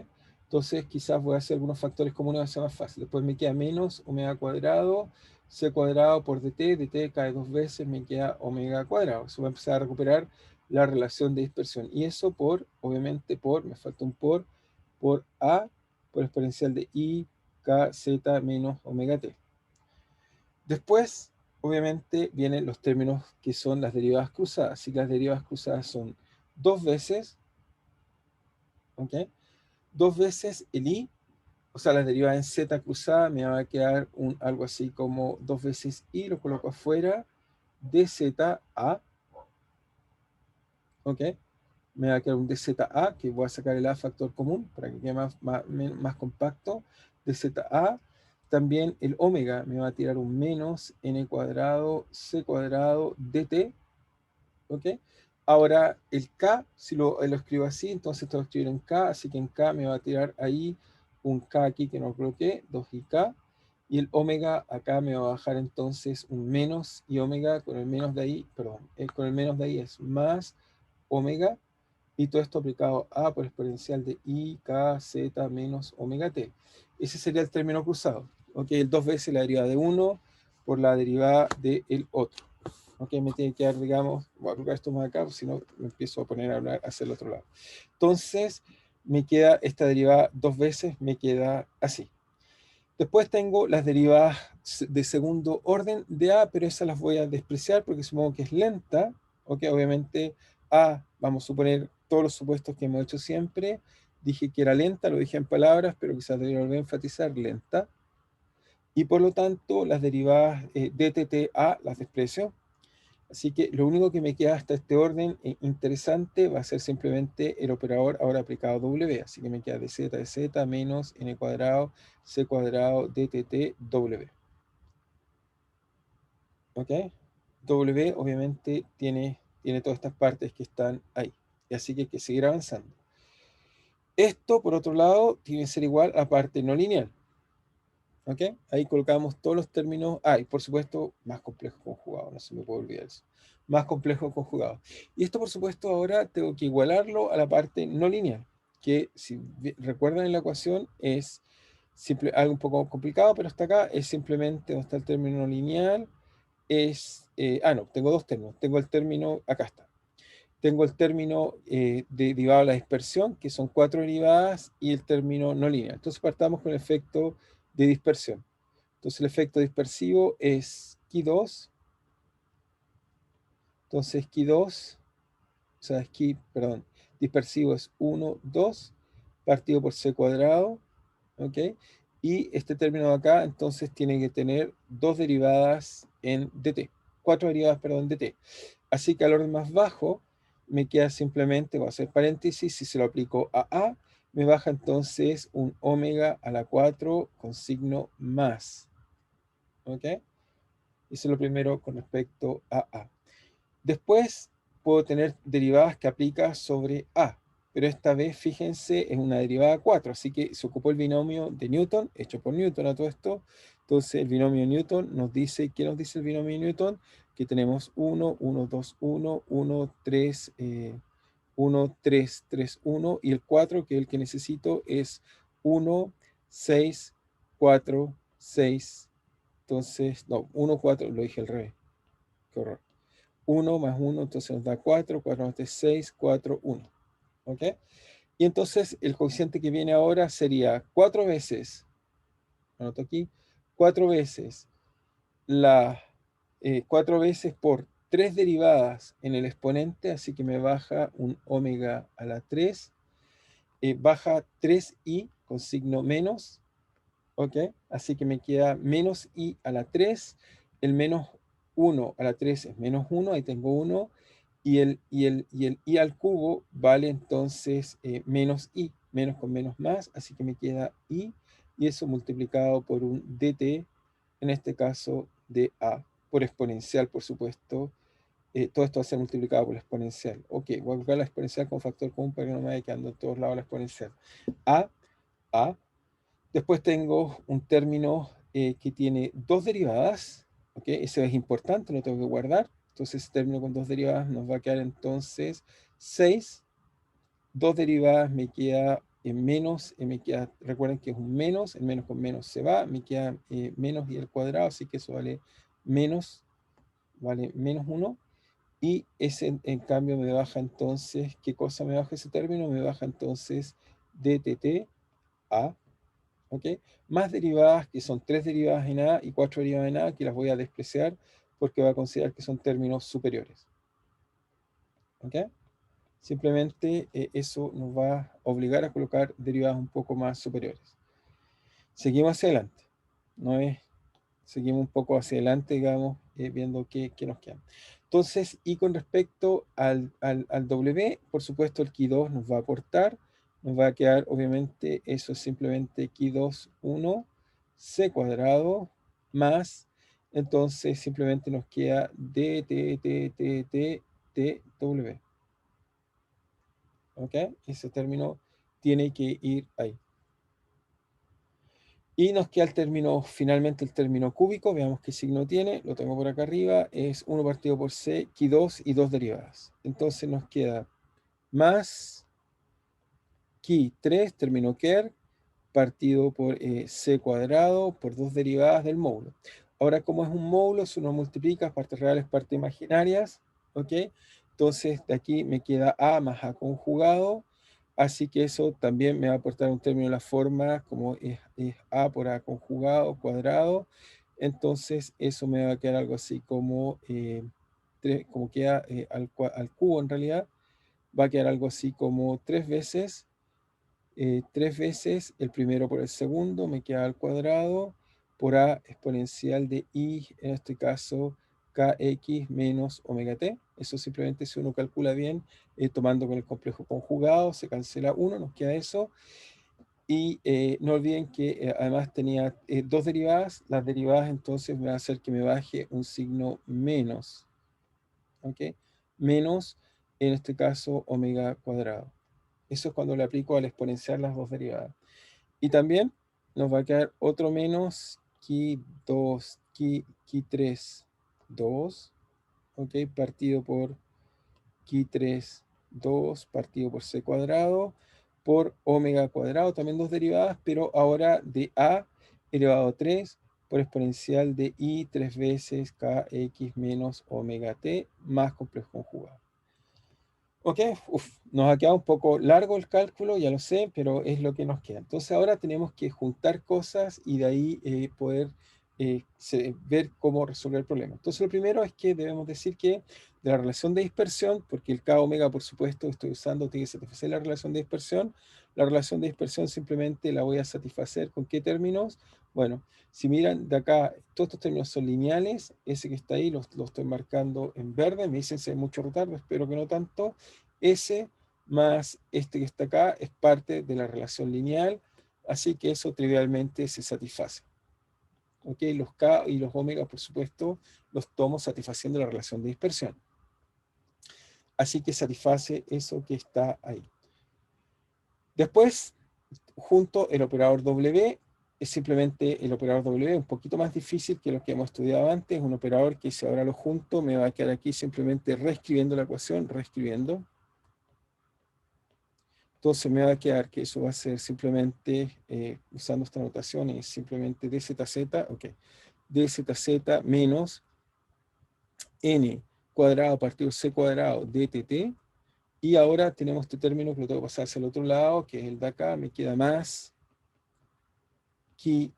Entonces quizás voy a hacer algunos factores comunes, va a ser más fácil. Después me queda menos omega cuadrado, c cuadrado por dt, dt cae dos veces, me queda omega cuadrado. Eso va a empezar a recuperar la relación de dispersión. Y eso por, obviamente me falta un por a, por exponencial de i, k, z menos omega t. Después, obviamente, vienen los términos que son las derivadas cruzadas. Así que las derivadas cruzadas son dos veces, ¿ok? Dos veces el i, o sea, la derivada en z cruzada me va a quedar algo así como dos veces i, lo coloco afuera, dz a, ¿ok? Me va a quedar un dz a, que voy a sacar el a factor común para que quede más compacto, dz a. También el omega me va a tirar un menos n cuadrado c cuadrado dt, ¿ok? Ahora el k, si lo escribo así, entonces tengo que escribir en k, así que en k me va a tirar ahí un k aquí que no coloqué, 2ik, y el omega acá me va a bajar entonces un menos, y omega con el menos de ahí, perdón, con el menos de ahí es más omega, y todo esto aplicado a por exponencial de i, k, z menos omega t. Ese sería el término cruzado, ¿ok? El dos veces la derivada de uno por la derivada del otro. Ok, me tiene que dar, digamos, voy a colocar esto más acá, si no me empiezo a poner a hablar hacia el otro lado. Entonces, me queda esta derivada dos veces, me queda así. Después tengo las derivadas de segundo orden de A, pero esas las voy a despreciar porque supongo que es lenta. Ok, obviamente A, vamos a suponer todos los supuestos que hemos hecho siempre. Dije que era lenta, lo dije en palabras, pero quizás debería volver a enfatizar lenta. Y por lo tanto, las derivadas dtt-a las desprecio. Así que lo único que me queda hasta este orden interesante va a ser simplemente el operador ahora aplicado a W. Así que me queda de z menos n cuadrado c cuadrado dtt w. ¿Ok? W obviamente tiene todas estas partes que están ahí. Y así que hay que seguir avanzando. Esto, por otro lado, tiene que ser igual a parte no lineal. ¿Ok? Ahí colocamos todos los términos. Y por supuesto, más complejo conjugado. No se me puede olvidar eso. Más complejo conjugado. Y esto, por supuesto, ahora tengo que igualarlo a la parte no lineal. Que, si recuerdan en la ecuación, es algo un poco complicado, pero hasta acá es simplemente donde está el término no lineal. No, tengo dos términos. Tengo el término, acá está. Tengo el término derivado de la dispersión, que son 4 derivadas, y el término no lineal. Entonces partamos con el efecto de dispersión. Entonces el efecto dispersivo es Ki2. Entonces Ki2, o sea, perdón, dispersivo es 1, 2, partido por C cuadrado, ¿ok? Y este término de acá, entonces, tiene que tener dos derivadas en dt. 4 derivadas, perdón, dt. Así que al orden más bajo, me queda simplemente, voy a hacer paréntesis, si se lo aplico a me baja entonces un omega a la 4 con signo más. ¿Ok? Eso es lo primero con respecto a A. Después puedo tener derivadas que aplica sobre A, pero esta vez, fíjense, es una derivada 4, así que se ocupó el binomio de Newton, hecho por Newton a todo esto. Entonces el binomio Newton nos dice, ¿qué nos dice el binomio Newton? Que tenemos 1, 1, 2, 1, 1, 3, 1, 3, 3, 1, y el 4, que es el que necesito, es 1, 6, 4, 6. Entonces, no, 1, 4, lo dije al revés. Qué horror. 1 más 1, entonces nos da 4, 4 más 3, 6, 4, 1. ¿Ok? Y entonces el coeficiente que viene ahora sería 4 veces, anoto aquí, 4 veces 4 veces por 3 derivadas en el exponente, así que me baja un omega a la 3, baja 3i con signo menos, ¿Ok? Así que me queda menos i a la 3, el menos 1 a la 3 es menos 1, ahí tengo 1, y el i al cubo vale entonces menos i, menos con menos más, así que me queda i, y eso multiplicado por un dt, en este caso de a, por exponencial, por supuesto. Todo esto va a ser multiplicado por la exponencial. Ok, voy a colocar la exponencial con factor común para que no me vaya quedando en todos lados la exponencial. A. Después tengo un término que tiene dos derivadas. Ok, eso es importante, lo tengo que guardar. Entonces, ese término con dos derivadas nos va a quedar entonces 6. Dos derivadas me queda en menos, me queda, recuerden que es un menos, el menos con menos se va, me queda menos y el cuadrado, así que eso vale menos 1. Y ese en cambio me baja entonces, ¿qué cosa me baja ese término? Me baja entonces dtt a, ¿ok? Más derivadas, que son 3 derivadas en a y 4 derivadas en a, que las voy a despreciar porque voy a considerar que son términos superiores. ¿Ok? Simplemente eso nos va a obligar a colocar derivadas un poco más superiores. Seguimos hacia adelante. No es, seguimos un poco hacia adelante, digamos, viendo qué nos queda. Entonces, y con respecto al W, por supuesto el Ki2 nos va a aportar, nos va a quedar, obviamente, eso es simplemente Ki2, 1, C cuadrado, más, entonces simplemente nos queda dTTTTW. ¿Ok? Ese término tiene que ir ahí. Y nos queda el término, finalmente el término cúbico, veamos qué signo tiene, lo tengo por acá arriba, es 1 partido por c, Ki2 y 2 derivadas. Entonces nos queda más Ki3, término Kerr, partido por c cuadrado por 2 derivadas del módulo. Ahora, como es un módulo, si uno multiplica partes reales, partes imaginarias, ¿ok? Entonces, de aquí me queda a más a conjugado, así que eso también me va a aportar un término de la forma como es a por a conjugado, cuadrado. Entonces, eso me va a quedar algo así como, como queda al cubo en realidad, va a quedar algo así como 3 veces el primero por el segundo, me queda al cuadrado, por a exponencial de i, en este caso, kx menos omega t. Eso simplemente si uno calcula bien, tomando con el complejo conjugado, se cancela 1, nos queda eso. Y no olviden que además tenía 2 derivadas. Las derivadas entonces me va a hacer que me baje un signo menos. ¿Ok? Menos, en este caso, omega cuadrado. Eso es cuando le aplico al exponencial las dos derivadas. Y también nos va a quedar otro menos Ki2, Ki3, 2, ¿ok? Partido por Ki3, 2, partido por C cuadrado, por omega cuadrado, también dos derivadas, pero ahora de A elevado a 3 por exponencial de I 3 veces Kx menos omega t más complejo conjugado. Ok, nos ha quedado un poco largo el cálculo, ya lo sé, pero es lo que nos queda. Entonces ahora tenemos que juntar cosas y de ahí poder ver cómo resolver el problema. Entonces lo primero es que debemos decir que de la relación de dispersión, porque el K omega, por supuesto, estoy usando, tiene que satisfacer la relación de dispersión. La relación de dispersión simplemente la voy a satisfacer ¿con qué términos? Bueno, si miran de acá, todos estos términos son lineales, ese que está ahí lo estoy marcando en verde, me dicen si hay mucho retardo, espero que no tanto. Ese más este que está acá es parte de la relación lineal, así que eso trivialmente se satisface. ¿Ok? Los K y los omega, por supuesto, los tomo satisfaciendo la relación de dispersión. Así que satisface eso que está ahí. Después, junto el operador W, es simplemente el operador W, un poquito más difícil que lo que hemos estudiado antes, un operador que si ahora lo junto, me va a quedar aquí simplemente reescribiendo la ecuación, reescribiendo. Entonces me va a quedar que eso va a ser simplemente, usando esta notación, es simplemente dzz, ok, dzz menos n cuadrado partido c cuadrado dtt, y ahora tenemos este término que lo tengo que pasar hacia el otro lado, que es el de acá, me queda más Ki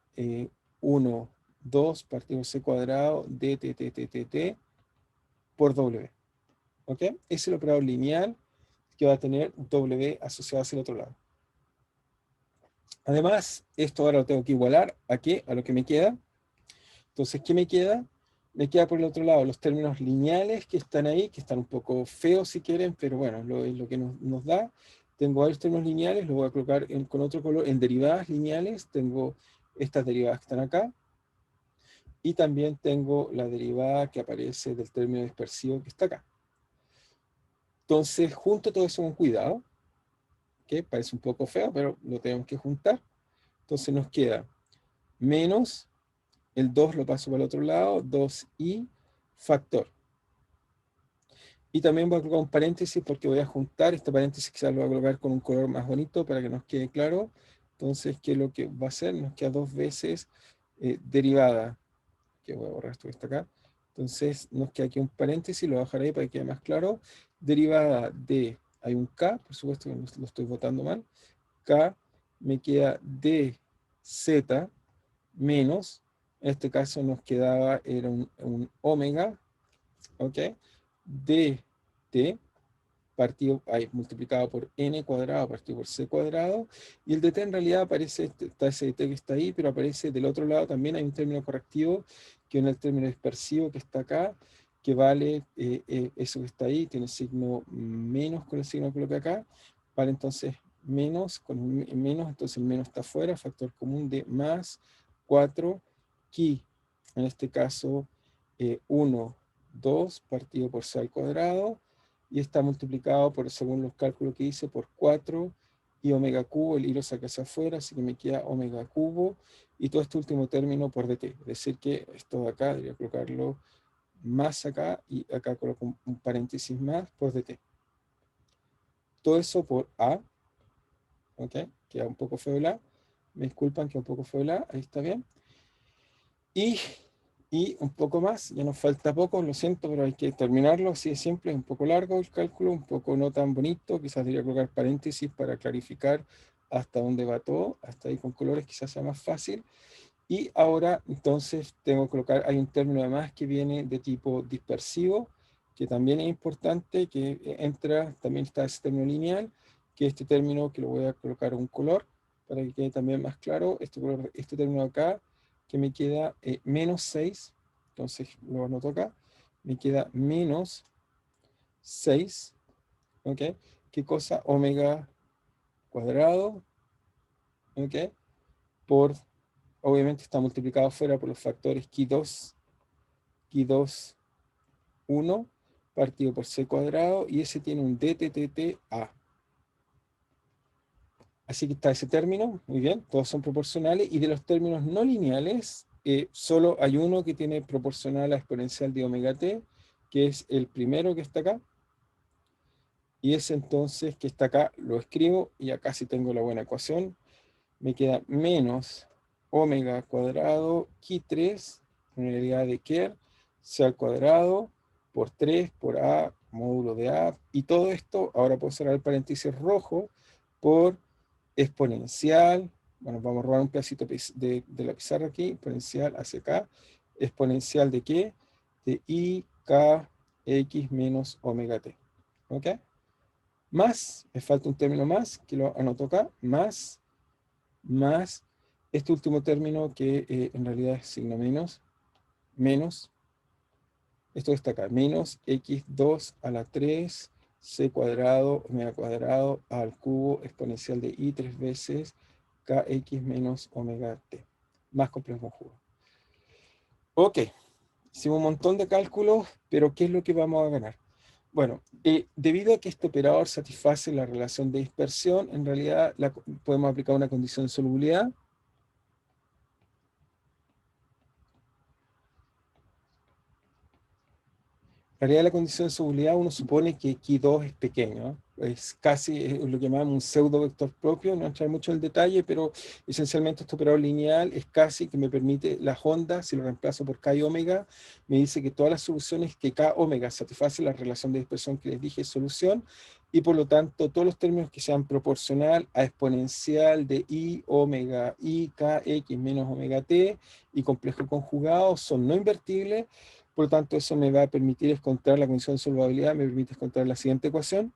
1, 2 partido c cuadrado dtttt por w. ¿Ok? Ese es el operador lineal que va a tener w asociado hacia el otro lado. Además, esto ahora lo tengo que igualar ¿a qué? A lo que me queda. Entonces, ¿qué me queda? Me queda por el otro lado los términos lineales que están ahí, que están un poco feos si quieren, pero bueno, es lo que nos da. Tengo varios términos lineales, los voy a colocar con otro color en derivadas lineales. Tengo estas derivadas que están acá. Y también tengo la derivada que aparece del término dispersivo que está acá. Entonces, junto todo eso con cuidado, que parece un poco feo, pero lo tenemos que juntar. Entonces nos queda menos, el 2 lo paso para el otro lado, 2i factor. Y también voy a colocar un paréntesis porque voy a juntar, este paréntesis quizás lo voy a colocar con un color más bonito para que nos quede claro. Entonces, ¿qué es lo que va a hacer? Nos queda dos veces derivada, que voy a borrar esto que está acá. Entonces, nos queda aquí un paréntesis, lo voy a dejar ahí para que quede más claro. Derivada de, hay un k, por supuesto que lo estoy botando mal, k me queda de z menos, en este caso nos quedaba, era un omega, ¿ok? De t partido, ahí, multiplicado por n cuadrado partido por c cuadrado, y el de t en realidad aparece, está ese de t que está ahí, pero aparece del otro lado también hay un término correctivo, que es el término dispersivo que está acá, que vale eso que está ahí, tiene signo menos con el signo que coloqué acá, vale entonces menos, con un menos, entonces el menos está afuera, factor común de más 4 ki, en este caso 1, 2 partido por c al cuadrado, y está multiplicado por, según los cálculos que hice, por 4 y omega cubo, el hilo saca hacia afuera, así que me queda omega cubo, y todo este último término por dt, es decir que esto de acá, debería colocarlo más acá, y acá coloco un paréntesis más por dt. Todo eso por a, ¿ok? Queda un poco feo el a, me disculpan que un poco feo el a, ahí está bien. Y un poco más, ya nos falta poco, lo siento, pero hay que terminarlo, así de simple, es un poco largo el cálculo, un poco no tan bonito, quizás debería colocar paréntesis para clarificar hasta dónde va todo, hasta ahí con colores quizás sea más fácil. Y ahora entonces tengo que colocar, hay un término además que viene de tipo dispersivo, que también es importante, que entra, también está ese término lineal, que este término que lo voy a colocar un color, para que quede también más claro, este término acá, que me queda menos 6, entonces lo anoto acá, me queda menos 6, ¿ok? ¿Qué cosa? Omega cuadrado, ¿ok? Por, obviamente está multiplicado fuera por los factores Ki2, 1, partido por c cuadrado, y ese tiene un dTTTA. Así que está ese término, muy bien, todos son proporcionales, y de los términos no lineales, solo hay uno que tiene proporcional a exponencial de omega t, que es el primero que está acá, y ese entonces que está acá lo escribo, y acá sí tengo la buena ecuación, me queda menos omega cuadrado ki 3, unidad de Kerr, c al cuadrado, por 3, por a, módulo de a, y todo esto, ahora puedo cerrar el paréntesis rojo, por exponencial, bueno, vamos a robar un pedacito de la pizarra aquí, exponencial hacia acá, exponencial de qué? De i, k, x menos omega t, ¿ok? Más, me falta un término más, que lo anoto acá, más este último término que en realidad es signo menos, esto está acá, menos x2 a la 3, c cuadrado, omega cuadrado, al cubo, exponencial de i 3 veces, kx menos omega t, más complejo conjugado. Ok, hicimos un montón de cálculos, pero ¿qué es lo que vamos a ganar? Bueno, debido a que este operador satisface la relación de dispersión, en realidad podemos aplicar una condición de solubilidad. En realidad la condición de solubilidad uno supone que Ki2 es pequeño, ¿eh? Es casi lo que llamamos un pseudo vector propio, no entrar mucho en el detalle, pero esencialmente este operador lineal es casi que me permite las ondas, si lo reemplazo por K y omega, me dice que todas las soluciones que K omega satisface la relación de dispersión que les dije es solución, y por lo tanto todos los términos que sean proporcional a exponencial de I omega I K X menos omega T y complejo conjugado son no invertibles. Por lo tanto, eso me va a permitir encontrar la condición de solvabilidad, me permite encontrar la siguiente ecuación,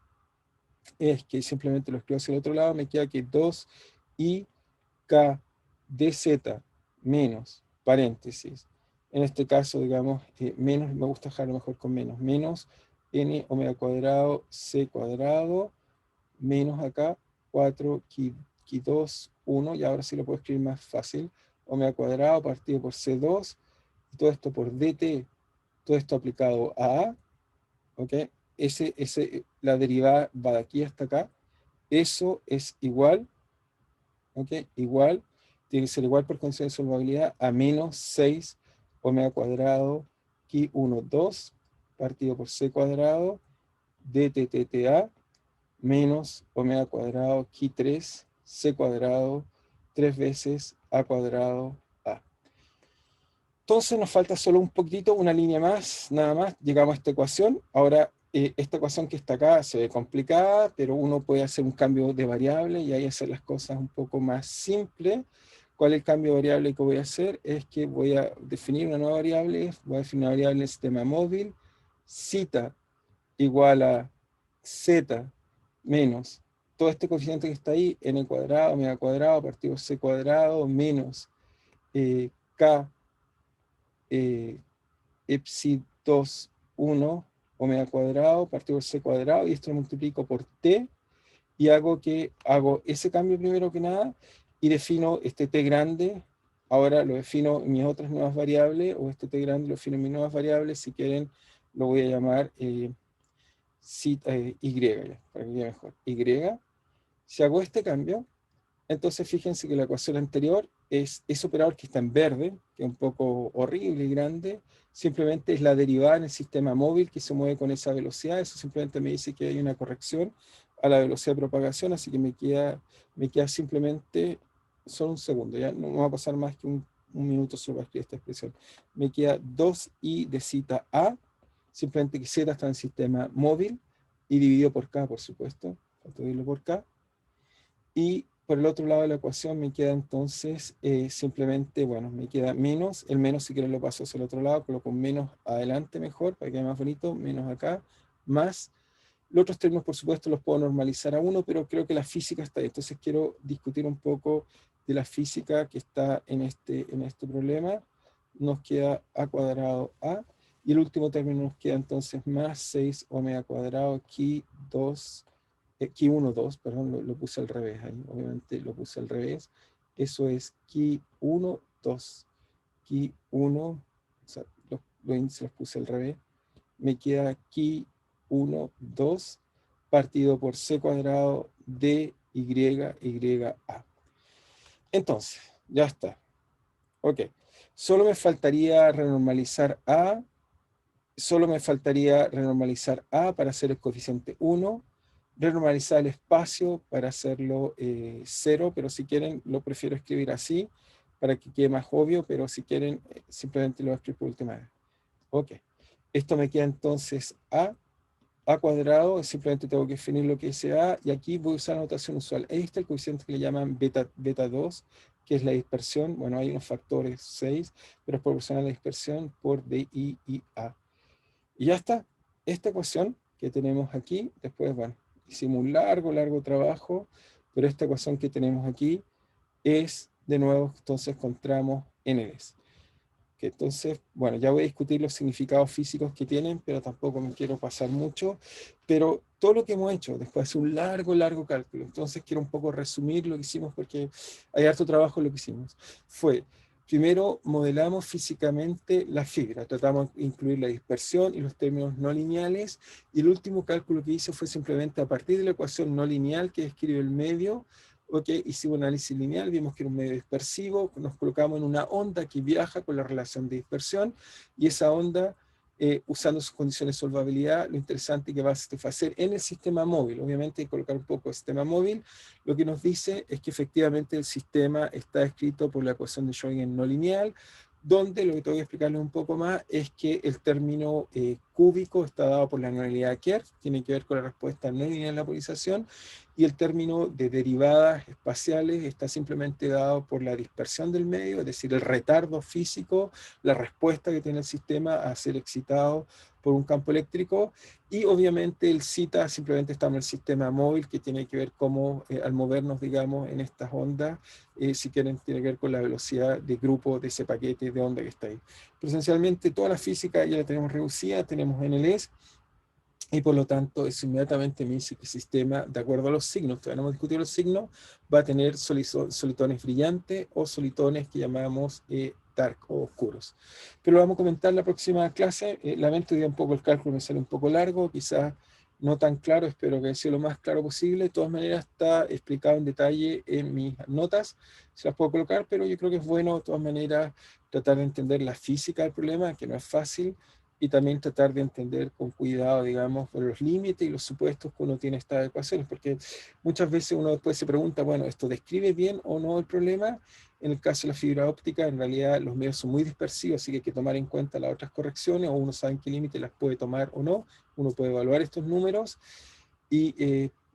es que simplemente lo escribo hacia el otro lado, me queda que 2i K dz menos, paréntesis, en este caso, digamos, menos, me gusta dejarlo mejor con menos, menos n omega cuadrado c cuadrado, menos acá, 4 ki 2, 1, y ahora sí lo puedo escribir más fácil, omega cuadrado partido por C2, y todo esto por dt, todo esto aplicado a A, ¿ok? La derivada va de aquí hasta acá, eso es igual, ¿ok? Igual, tiene que ser igual por condición de solvabilidad a menos 6 omega cuadrado ki 1, 2, partido por C cuadrado, dtTA, menos omega cuadrado ki 3, C cuadrado, 3 veces A cuadrado A. Entonces nos falta solo un poquitito, una línea más, nada más, llegamos a esta ecuación. Ahora, esta ecuación que está acá se ve complicada, pero uno puede hacer un cambio de variable y ahí hacer las cosas un poco más simples. ¿Cuál es el cambio de variable que voy a hacer? Es que voy a definir una nueva variable, voy a definir una variable en el sistema móvil, zeta igual a z menos todo este coeficiente que está ahí, n cuadrado, omega cuadrado, partido por c cuadrado, menos k epsilon 2, 1, omega cuadrado, partido por c cuadrado, y esto lo multiplico por t, y hago ese cambio primero que nada, y defino este t grande, ahora lo defino en mis otras nuevas variables, o este t grande lo defino en mis nuevas variables, si quieren lo voy a llamar y, ya, para que quede mejor, y. Si hago este cambio, entonces fíjense que la ecuación anterior es ese operador que está en verde, que es un poco horrible y grande, simplemente es la derivada en el sistema móvil que se mueve con esa velocidad. Eso simplemente me dice que hay una corrección a la velocidad de propagación, así que me queda simplemente, solo un segundo, ya no va a pasar más que un minuto solo para escribir esta expresión. Me queda 2i de zeta a, simplemente que z está en el sistema móvil, y dividido por k, por supuesto, dividirlo por k. Y por el otro lado de la ecuación me queda entonces simplemente, bueno, me queda menos, el menos si quieren lo paso hacia el otro lado, coloco menos adelante mejor, para que quede más bonito, menos acá, más. Los otros términos, por supuesto, los puedo normalizar a 1, pero creo que la física está ahí. Entonces quiero discutir un poco de la física que está en este problema. Nos queda a cuadrado a, y el último término nos queda entonces más 6 omega cuadrado ki 2, ki 1, 2, perdón, lo puse al revés ahí, obviamente lo puse al revés. Eso es ki 1, 2. Ki 1, o sea, los índices los puse al revés. Me queda ki 1, 2, partido por c cuadrado de a. Entonces, ya está. Ok. Solo me faltaría renormalizar a. Solo me faltaría renormalizar a para hacer el coeficiente 1. Renormalizar el espacio para hacerlo 0, pero si quieren, lo prefiero escribir así, para que quede más obvio, pero si quieren, simplemente lo voy a escribir por última vez. Ok. Esto me queda entonces a cuadrado, simplemente tengo que definir lo que es a, y aquí voy a usar la notación usual. Ahí está el coeficiente que le llaman beta 2, que es la dispersión. Bueno, hay unos factores 6, pero es proporcional a la dispersión por di y a. Y ya está. Esta ecuación que tenemos aquí, después, bueno, hicimos un largo trabajo, pero esta ecuación que tenemos aquí es, de nuevo, entonces encontramos NDs. Que entonces, bueno, ya voy a discutir los significados físicos que tienen, pero tampoco me quiero pasar mucho. Pero todo lo que hemos hecho, después de un largo cálculo, entonces quiero un poco resumir lo que hicimos, porque hay harto trabajo en lo que hicimos. Primero modelamos físicamente la fibra, tratamos de incluir la dispersión y los términos no lineales, y el último cálculo que hice fue simplemente a partir de la ecuación no lineal que describe el medio. Ok, hicimos un análisis lineal, vimos que era un medio dispersivo, nos colocamos en una onda que viaja con la relación de dispersión, y esa onda, usando sus condiciones de solvabilidad, lo interesante que va a satisfacer en el sistema móvil, obviamente hay que colocar un poco el sistema móvil, lo que nos dice es que efectivamente el sistema está escrito por la ecuación de Schrödinger no lineal, donde lo que tengo que explicarles un poco más es que el término cúbico está dado por la nulidad de Kerr, tiene que ver con la respuesta no lineal de la polarización, y el término de derivadas espaciales está simplemente dado por la dispersión del medio, es decir, el retardo físico, la respuesta que tiene el sistema a ser excitado por un campo eléctrico, y obviamente el zeta simplemente está en el sistema móvil, que tiene que ver cómo al movernos, digamos, en estas ondas, si quieren, tiene que ver con la velocidad de grupo de ese paquete de onda que está ahí. Pero esencialmente toda la física ya la tenemos reducida, tenemos NLS, y por lo tanto eso inmediatamente me dice que el sistema, de acuerdo a los signos, todavía no hemos discutido los signos, va a tener solitones brillantes o solitones que llamamos dark o oscuros. Pero lo vamos a comentar en la próxima clase. Lamento que un poco el cálculo me sale un poco largo, quizás no tan claro, espero que sea lo más claro posible. De todas maneras está explicado en detalle en mis notas, se las puedo colocar, pero yo creo que es bueno de todas maneras tratar de entender la física del problema, que no es fácil, y también tratar de entender con cuidado, digamos, los límites y los supuestos que uno tiene estas ecuaciones, porque muchas veces uno después se pregunta, bueno, ¿esto describe bien o no el problema? En el caso de la fibra óptica, en realidad los medios son muy dispersivos, así que hay que tomar en cuenta las otras correcciones, o uno sabe en qué límite las puede tomar o no, uno puede evaluar estos números,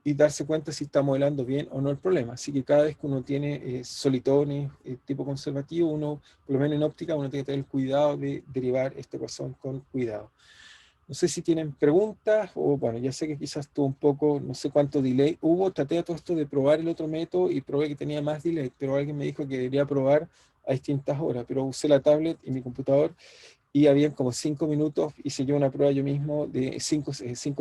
y darse cuenta si está modelando bien o no el problema. Así que cada vez que uno tiene solitones tipo conservativo, uno, por lo menos en óptica, uno tiene que tener el cuidado de derivar esta ecuación con cuidado. No sé si tienen preguntas, o bueno, ya sé que quizás tuvo un poco, no sé cuánto delay hubo, traté de todo esto de probar el otro método y probé que tenía más delay, pero alguien me dijo que debería probar a distintas horas, pero usé la tablet y mi computador, y habían como 5 minutos, hice yo una prueba yo mismo de 5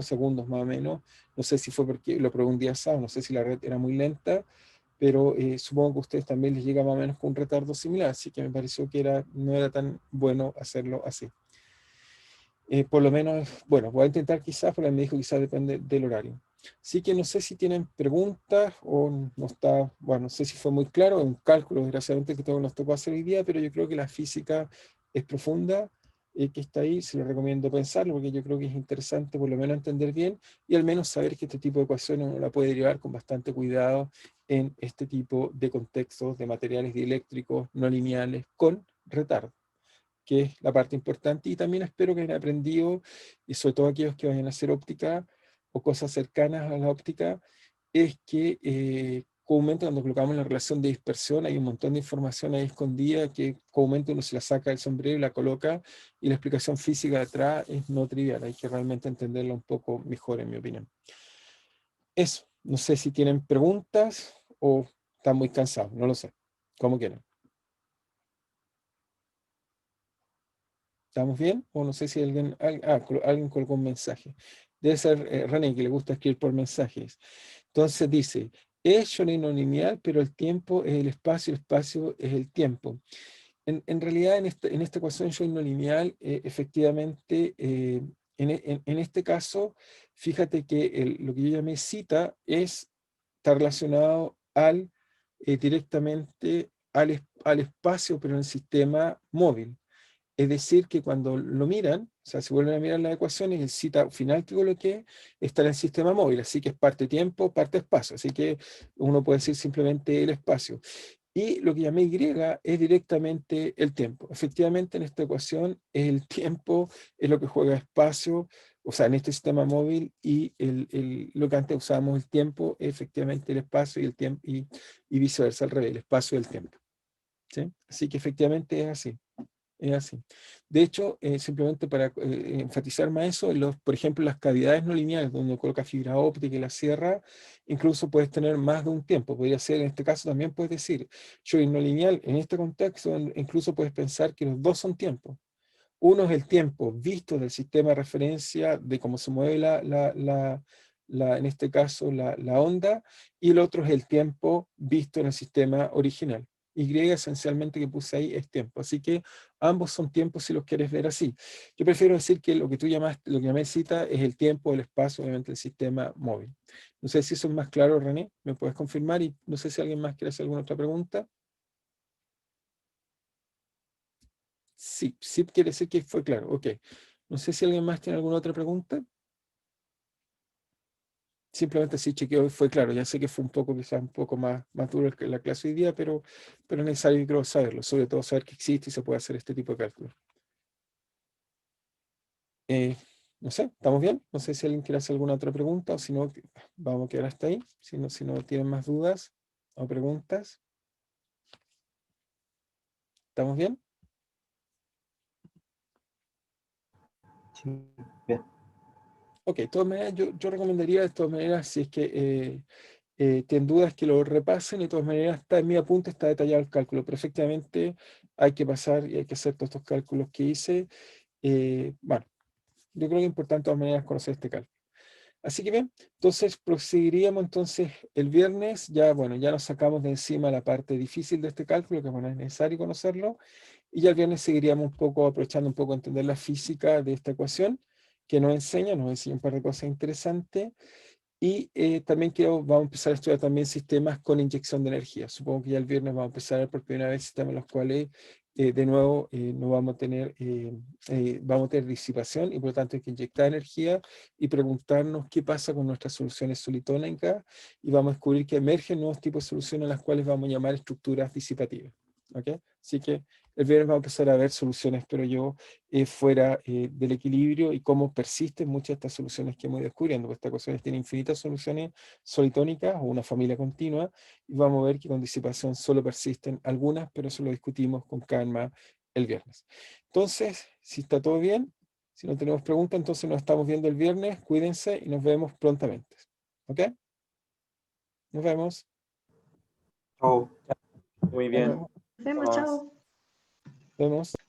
segundos más o menos. No sé si fue porque lo probé un día sábado, no sé si la red era muy lenta, pero supongo que a ustedes también les llega más o menos con un retardo similar, así que me pareció que no era tan bueno hacerlo así. Por lo menos, bueno, voy a intentar quizás, porque me dijo quizás depende del horario. Así que no sé si tienen preguntas o no está, bueno, no sé si fue muy claro, es un cálculo desgraciadamente que nos tocó hacer hoy día, pero yo creo que la física es profunda, que está ahí, se lo recomiendo pensarlo, porque yo creo que es interesante por lo menos entender bien, y al menos saber que este tipo de ecuaciones uno la puede derivar con bastante cuidado en este tipo de contextos de materiales dieléctricos no lineales con retardo, que es la parte importante. Y también espero que hayan aprendido, y sobre todo aquellos que vayan a hacer óptica o cosas cercanas a la óptica, es que comúnmente cuando colocamos la relación de dispersión hay un montón de información ahí escondida que comúnmente uno se la saca del sombrero y la coloca, y la explicación física de atrás es no trivial, hay que realmente entenderla un poco mejor, en mi opinión. Eso, no sé si tienen preguntas o están muy cansados, no lo sé, como quieran. ¿Estamos bien? O no sé si alguien colgó un mensaje. Debe ser René, que le gusta escribir por mensajes. Entonces dice, es Schrödinger lineal, pero el tiempo es el espacio es el tiempo. En realidad, en esta ecuación Schrödinger lineal, efectivamente, en este caso, fíjate que lo que yo llamé cita está relacionado directamente al espacio, pero en el sistema móvil. Es decir, que cuando lo miran, o sea, si vuelven a mirar las ecuaciones, el cita final que coloqué está en el sistema móvil, así que es parte tiempo, parte espacio, así que uno puede decir simplemente el espacio. Y lo que llamé Y es directamente el tiempo. Efectivamente, en esta ecuación, el tiempo es lo que juega espacio, o sea, en este sistema móvil, y lo que antes usábamos el tiempo, es efectivamente el espacio y el tiempo, y viceversa, al revés, el espacio y el tiempo. ¿Sí? Así que efectivamente es así. Es así. De hecho, simplemente para enfatizar más eso, por ejemplo, las cavidades no lineales, donde coloca fibra óptica y la cierra, incluso puedes tener más de un tiempo. Podría ser, en este caso, también puedes decir, yo no lineal, en este contexto, incluso puedes pensar que los dos son tiempos. Uno es el tiempo visto del sistema de referencia de cómo se mueve en este caso, la onda, y el otro es el tiempo visto en el sistema original. Y esencialmente que puse ahí es tiempo. Así que ambos son tiempos si los quieres ver así. Yo prefiero decir que lo que tú llamaste, lo que llamé cita, es el tiempo, el espacio, obviamente el sistema móvil. No sé si eso es más claro, René, me puedes confirmar, y no sé si alguien más quiere hacer alguna otra pregunta. Sí, sí quiere decir que fue claro, ok. No sé si alguien más tiene alguna otra pregunta. Simplemente sí chequeo y fue claro. Ya sé que fue un poco, quizás un poco más duro que la clase hoy día, pero es necesario, creo, saberlo. Sobre todo saber que existe y se puede hacer este tipo de cálculos. No sé, ¿estamos bien? No sé si alguien quiere hacer alguna otra pregunta, o si no, vamos a quedar hasta ahí. Si no tienen más dudas o preguntas. ¿Estamos bien? Sí, bien. Ok, de todas maneras, yo recomendaría de todas maneras, si es que tienen dudas, que lo repasen. De todas maneras, está en mi apunte, está detallado el cálculo, pero efectivamente hay que pasar y hay que hacer todos estos cálculos que hice. Bueno, yo creo que es importante de todas maneras conocer este cálculo. Así que bien, entonces proseguiríamos entonces el viernes, ya bueno, ya nos sacamos de encima la parte difícil de este cálculo, que bueno, es necesario conocerlo, y ya el viernes seguiríamos un poco, aprovechando un poco entender la física de esta ecuación, que nos enseña un par de cosas interesantes, y también vamos a empezar a estudiar también sistemas con inyección de energía. Supongo que ya el viernes vamos a empezar a ver por primera vez sistemas en los cuales, de nuevo, no vamos a tener disipación y por lo tanto hay que inyectar energía y preguntarnos qué pasa con nuestras soluciones solitónicas, y vamos a descubrir que emergen nuevos tipos de soluciones a las cuales vamos a llamar estructuras disipativas. ¿Ok? Así que el viernes vamos a empezar a ver soluciones, pero yo fuera del equilibrio, y cómo persisten muchas de estas soluciones que hemos ido descubriendo. Pues esta ecuación tiene infinitas soluciones solitónicas o una familia continua, y vamos a ver que con disipación solo persisten algunas, pero eso lo discutimos con calma el viernes. Entonces, si está todo bien, si no tenemos preguntas, entonces nos estamos viendo el viernes. Cuídense y nos vemos prontamente. ¿Ok? Nos vemos. Oh, muy Nos bien. vemos. Nos vemos, chao. Nos vemos.